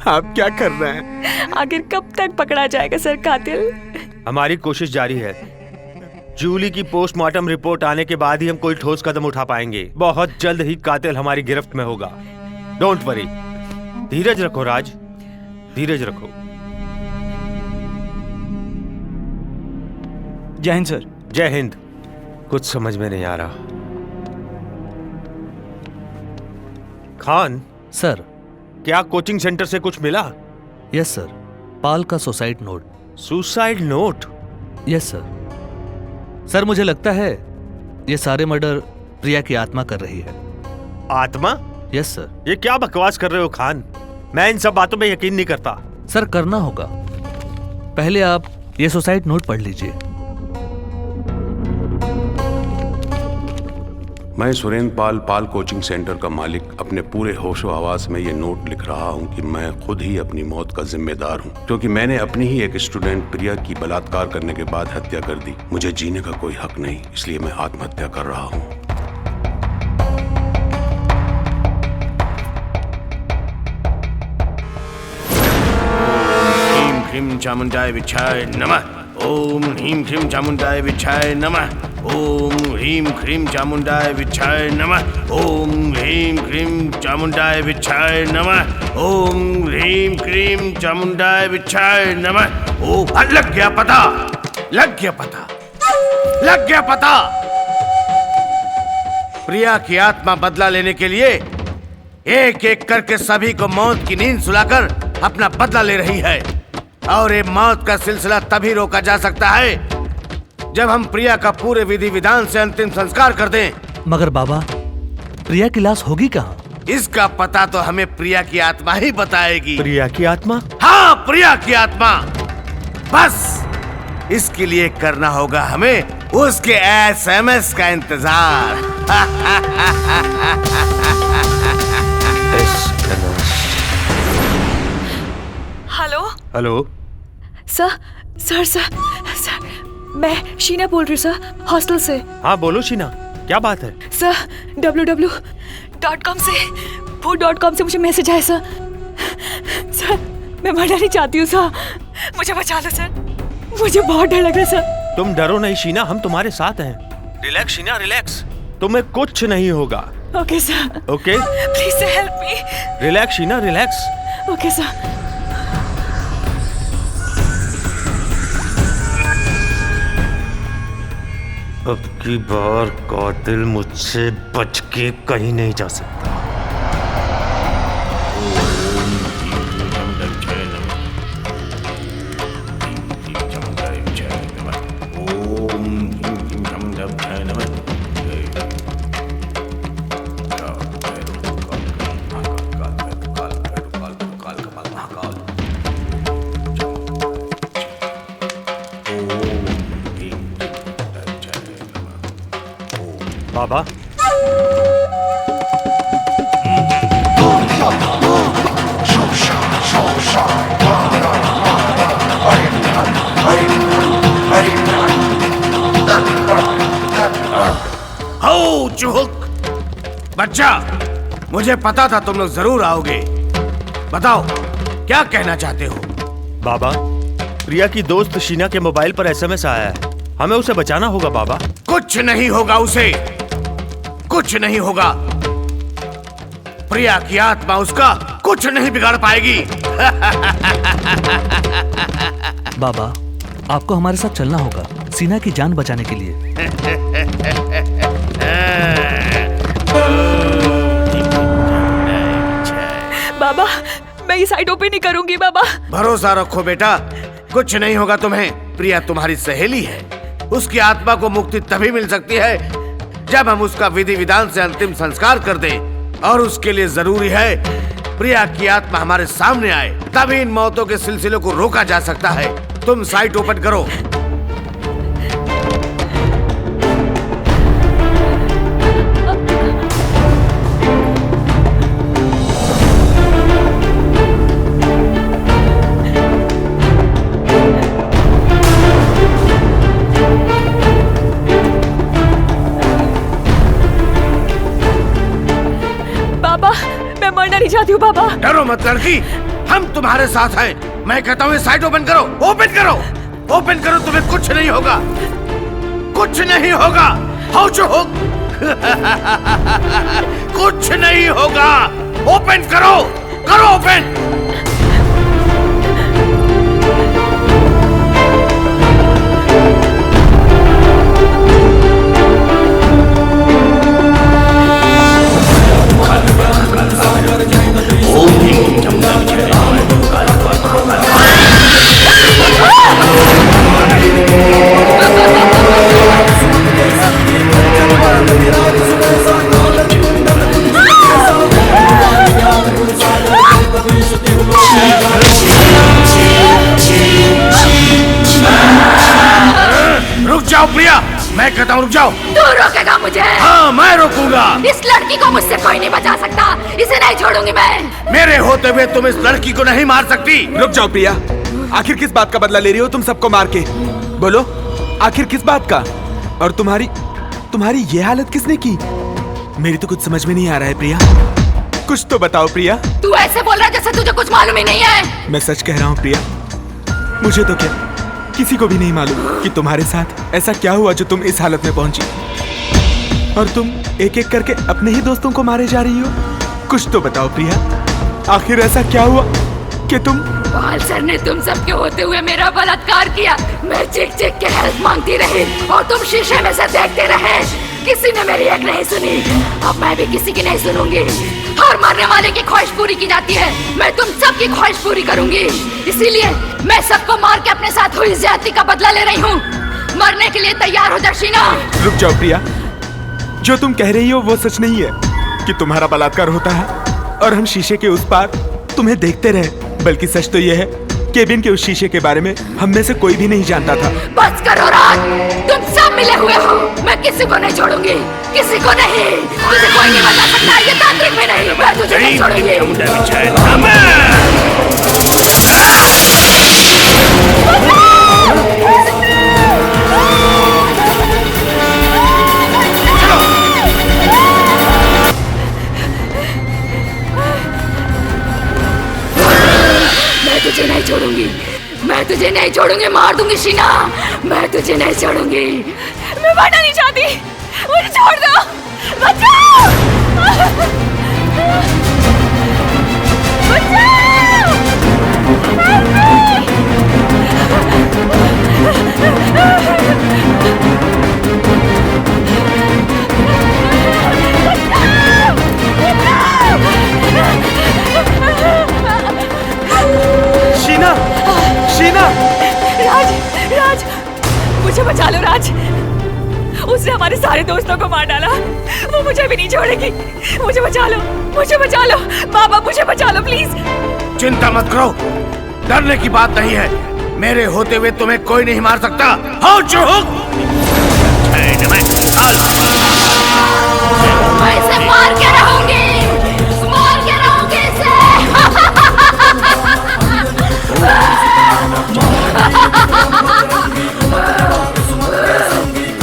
आप क्या कर रहे हैं? आखिर कब तक पकड़ा जाएगा सर कातिल? हमारी कोशिश जारी है। जूली की पोस्टमार्टम रिपोर्ट आने के बाद ही हम कोई ठोस कदम उठा पाएंगे। बहुत जल्द ही कातिल हमारी गिरफ्त में होगा। Don't worry. धीरज रखो राज, धीरज रखो। जय हिंद सर। जय हिंद। कुछ समझ में नहीं आ रहा। खान सर, क्या कोचिंग सेंटर से कुछ मिला? यस सर, पाल का suicide note. Suicide note? Yes sir. Sir मुझे लगता है ये सारे मर्डर प्रिया की आत्मा कर रही है। आत्मा? Yes sir. ये क्या बकवास कर रहे हो खान? मैं इन सब बातों में यकीन नहीं करता। सर करना होगा। पहले आप ये सुसाइड नोट पढ़ लीजिए। मैं सुरेंद्र पाल, पाल कोचिंग सेंटर का मालिक, अपने पूरे होशो हवास में ये नोट लिख रहा हूँ कि मैं खुद ही अपनी मौत का जिम्मेदार हूँ, क्योंकि मैंने अपनी ही एक स्टूडेंट प्रिया की बलात्कार करने के बाद हत्या कर दी। मुझे जीने का कोई हक नहीं, इसलिए मैं आत्महत्या कर रहा हूँ। ह्रीं ह्रीं चामुंडाय विच्छाय नमः। ओम ह्रीं ह्रीं चामुंडाय विच्छाय नमः। ओम ह्रीं ह्रीं चामुंडाय विच्छाय नमः। ओम ह्रीं ह्रीं चामुंडाय विच्छाय नमः। ओम ह्रीं ह्रीं चामुंडाय विच्छाय नमः। ओ लग गया पता, लग गया पता, लग गया पता। प्रिया की आत्मा बदला लेने के लिए एक एक करके सभी को मौत की नींद सुलाकर अपना बदला ले रही है, और ये मौत का सिलसिला तभी रोका जा सकता है जब हम प्रिया का पूरे विधि विधान से अंतिम संस्कार कर दें। मगर बाबा, प्रिया की लाश होगी कहाँ? इसका पता तो हमें प्रिया की आत्मा ही बताएगी। प्रिया की आत्मा? हाँ, प्रिया की आत्मा। बस इसके लिए करना होगा हमें उसके SMS का इंतजार। Hello hello sir, sir sir sir मैं शीना बोल रही हूँ सर, हॉस्टल से। हाँ बोलो शीना। क्या बात है? सर www.com से भूत.com से मुझे मैसेज आया सर। सर मैं मरना नहीं चाहती हूँ सर, मुझे बचा लो सर, मुझे बहुत डर लग रहा है सर। तुम डरो नहीं शीना, हम तुम्हारे साथ हैं। रिलैक्स शीना रिलैक्स, तुम्हें कुछ नहीं होगा। Okay sir. Okay please sir help me. Relax Sheena relax. Okay sir. अब की बार कातिल मुझसे बच के कहीं नहीं जा सकता। बाबा हो चुहुक बच्चा, मुझे पता था तुम लोग जरूर आओगे। बताओ क्या कहना चाहते हो? बाबा, प्रिया की दोस्त शीना के मोबाइल पर एसएमएस आया है, हमें उसे बचाना होगा बाबा। कुछ नहीं होगा उसे, कुछ नहीं होगा। प्रिया की आत्मा उसका कुछ नहीं बिगाड़ पाएगी। बाबा, आपको हमारे साथ चलना होगा सीना की जान बचाने के लिए। बाबा मैं ये साइट ओपन नहीं करूंगी बाबा। भरोसा रखो बेटा, कुछ नहीं होगा तुम्हें। प्रिया तुम्हारी सहेली है, उसकी आत्मा को मुक्ति तभी मिल सकती है जब हम उसका विधि विधान से अंतिम संस्कार कर दें, और उसके लिए जरूरी है प्रिया की आत्मा हमारे सामने आए, तभी इन मौतों के सिलसिले को रोका जा सकता है। तुम साइट ओपन करो। नहीं चाहती हूँ बाबा। डरो मत लड़की, हम तुम्हारे साथ हैं। मैं कहता हूँ साइट ओपन करो, ओपन करो, ओपन करो, तुम्हें कुछ नहीं होगा, कुछ नहीं होगा। हाउ चुहुक कुछ नहीं होगा। ओपन करो, करो ओपन। रुक जाओ प्रिया, मैं कहता हूँ रुक जाओ। तू रोकेगा मुझे? हाँ मैं रोकूंगा। इस लड़की को मुझसे कोई नहीं बचा सकता, इसे नहीं छोड़ूंगी मैं। मेरे होते हुए तुम इस लड़की को नहीं मार सकती। रुक जाओ प्रिया, आखिर किस बात का बदला ले रही हो तुम सबको मार के? बोलो आखिर किस बात का? और तुम्हारी ये हालत किसने की? मेरी तो कुछ समझ में नहीं आ रहा है प्रिया, कुछ तो बताओ प्रिया। तू ऐसे बोल रहा है जैसे तुझे कुछ मालूम ही नहीं है। मैं सच कह रहा हूँ प्रिया, मुझे तो क्या किसी को भी नहीं मालूम कि तुम्हारे साथ ऐसा क्या हुआ जो तुम इस हालत में पहुंची, और तुम एक एक करके अपने ही दोस्तों को मारे जा रही हो। कुछ तो बताओ प्रिया, आखिर ऐसा क्या हुआ कि तुम? पाल सर ने तुम सबके होते हुए मेरा बलात्कार किया। मैं चीख चीख के हेल्प मांगती रही और तुम शीशे में से देखते रहे। किसी ने मेरी एक नहीं सुनी, अब मैं भी किसी की नहीं सुनूंगी। हर मरने वाले की ख्वाहिश पूरी की जाती है, मैं तुम सबकी ख्वाहिश पूरी करूंगी। इसीलिए मैं सबको मार के अपने साथ हुई ज्यादती का बदला ले रही हूँ। मरने के लिए तैयार हो जा शीना। रुक जाओ प्रिया, जो तुम कह रही हो वो सच नहीं है कि तुम्हारा बलात्कार होता है और हम शीशे के उस पार तुम्हें देखते रहे, बल्कि सच तो ये है केबिन के उस शीशे के बारे में हम में से कोई भी नहीं जानता था। बस करो राज, तुम सब मिले हुए हो। मैं किसी को नहीं छोड़ूंगी, किसी को नहीं। तुझे कोई नहीं बता सकता, ये तांत्रिक भी नहीं। मैं तुझे नहीं छोड़ूंगी। छोड़ूंगी, मैं तुझे नहीं छोड़ूंगी, मार दूंगी शीना, मैं तुझे नहीं छोड़ूंगी। मैं मरना नहीं चाहती, मुझे छोड़ दो, बचाओ, बचाओ, शीना, शीना! राज, राज, मुझे बचा लो राज। उसने हमारे सारे दोस्तों को मार डाला, वो मुझे भी नहीं छोड़ेगी। मुझे बचा लो, मुझे बचा लो, बाबा मुझे बचा लो प्लीज। चिंता मत करो, डरने की बात नहीं है। मेरे होते हुए तुम्हें कोई नहीं मार सकता। हो चुप! मैं इसे मार के रहूंगी, मार के रहूंगी इसे।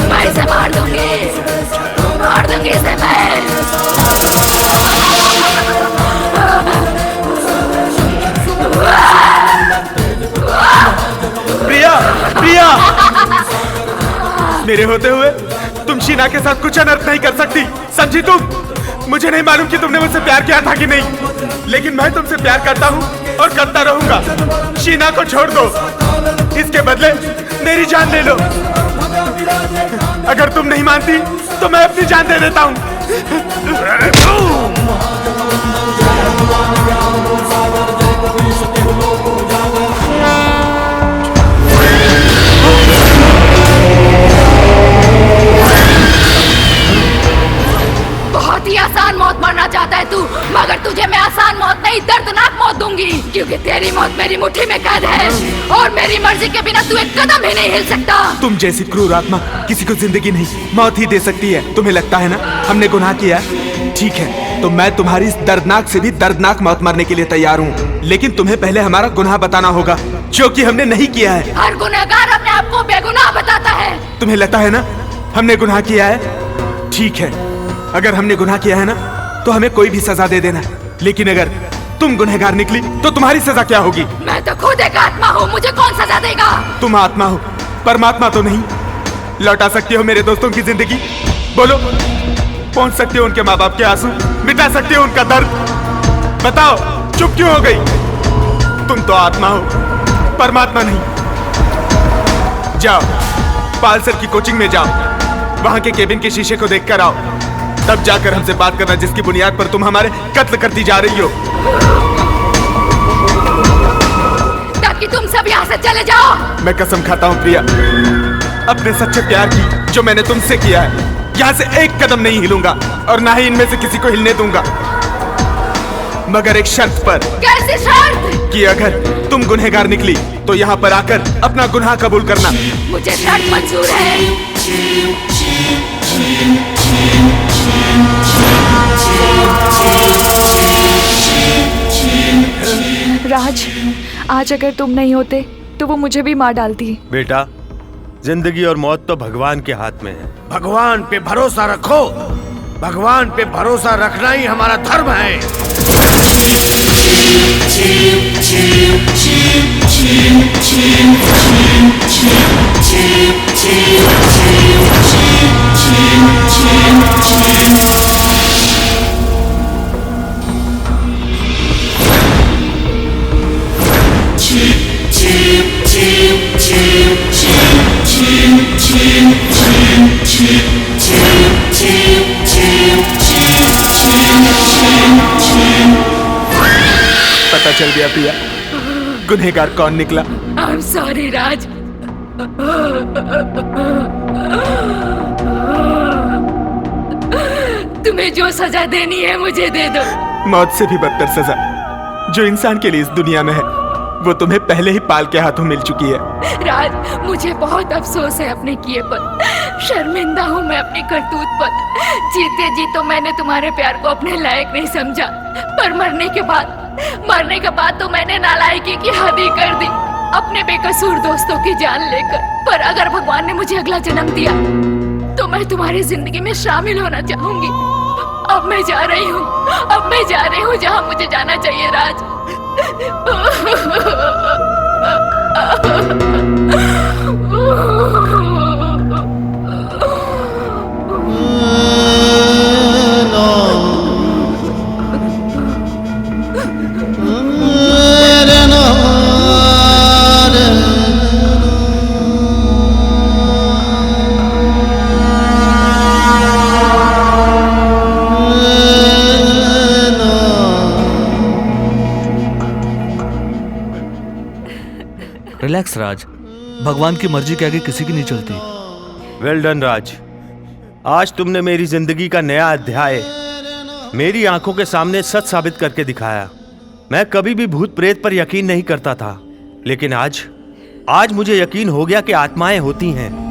मैं इसे मार दूंगी इसे मैं। प्रिया, प्रिया! मेरे होते हुए तुम शीना के साथ कुछ अनर्थ नहीं कर सकती, समझी तुम? मुझे नहीं मालूम कि तुमने मुझसे प्यार किया था कि नहीं, लेकिन मैं तुमसे प्यार करता हूँ और करता रहूंगा। शीना को छोड़ दो, इसके बदले मेरी जान ले लो। अगर तुम नहीं मानती तो मैं अपनी जान दे देता हूँ। बहुत ही आसान मौत मरना चाहता है तू, मगर तुझे मैं आसान मौत नहीं दर्दनाक मौत दूंगी, क्योंकि तेरी मौत मेरी मुट्ठी में कैद है और मेरी मर्जी के बिना तू एक कदम भी नहीं हिल सकता। तुम जैसी क्रूर आत्मा किसी को जिंदगी नहीं, मौत ही दे सकती है। तुम्हें लगता है ना हमने गुनाह किया? ठीक है, तो मैं तुम्हारी इस दर्दनाक से भी दर्दनाक मौत मरने के लिए तैयार हूँ, लेकिन तुम्हें पहले हमारा गुनाह बताना होगा, जो कि हमने नहीं किया है। हर गुनहगार अपने आप को बेगुनाह बताता है। तुम्हें लगता है ना हमने गुनाह किया है? ठीक है, अगर हमने गुनाह किया है ना तो हमें कोई भी सजा दे देना, लेकिन अगर तुम गुनहगार निकली तो तुम्हारी सजा क्या होगी? मैं तो खुद एक आत्मा हूँ, मुझे कौन सजा देगा? तुम आत्मा हो, परमात्मा तो नहीं। लौटा सकती हो मेरे दोस्तों की जिंदगी? बोलो, पहुंच सकती हो उनके माँ बाप के आंसू, मिटा सकती हो उनका दर्द? बताओ, चुप क्यों हो गई? तुम तो आत्मा हो, परमात्मा नहीं। जाओ, पाल सर की कोचिंग में जाओ, वहां के केबिन के शीशे को देख कर आओ, तब जाकर हमसे बात करना जिसकी बुनियाद पर तुम हमारे कत्ल करती जा रही हो। ताकि तुम सब यहाँ से चले जाओ। मैं कसम खाता हूँ प्रिया, अपने सच्चे प्यार की जो मैंने तुमसे किया है, यहाँ से एक कदम नहीं हिलूंगा और ना ही इनमें से किसी को हिलने दूंगा, मगर एक शर्त पर। कैसी शर्त? कि अगर तुम गुनहगार निकली तो यहाँ पर आकर अपना गुनाह कबूल करना। मुझे शर्त मंजूर है। राज, आज अगर तुम नहीं होते तो वो मुझे भी मार डालती। बेटा, जिंदगी और मौत तो भगवान के हाथ में है। भगवान पे भरोसा रखो, भगवान पे भरोसा रखना ही हमारा धर्म है। पता चल गया प्रिया, गुनहगार कौन निकला? I'm sorry राज। तुम्हें जो सजा देनी है मुझे दे दो। मौत से भी बदतर सजा जो इंसान के लिए इस दुनिया में है, वो तुम्हें पहले ही पाल के हाथों मिल चुकी है। राज, मुझे बहुत अफसोस है अपने किए पर, शर्मिंदा हूँ मैं अपनी करतूत पर। जीते जी तो मैंने तुम्हारे प्यार को अपने लायक नहीं समझा, पर मरने के बाद तो मैंने नालायकी की हद ही कर दी, अपने बेकसूर दोस्तों की जान लेकर। पर अगर भगवान ने मुझे अगला जन्म दिया तो मैं तुम्हारी जिंदगी में शामिल होना चाहूंगी। अब मैं जा रही हूँ जहाँ मुझे जाना चाहिए राज। रिलैक्स राज, भगवान की मर्जी के आगे किसी की नहीं चलती। वेल डन राज, आज तुमने मेरी जिंदगी का नया अध्याय मेरी आंखों के सामने सच साबित करके दिखाया। मैं कभी भी भूत प्रेत पर यकीन नहीं करता था, लेकिन आज मुझे यकीन हो गया कि आत्माएं होती हैं।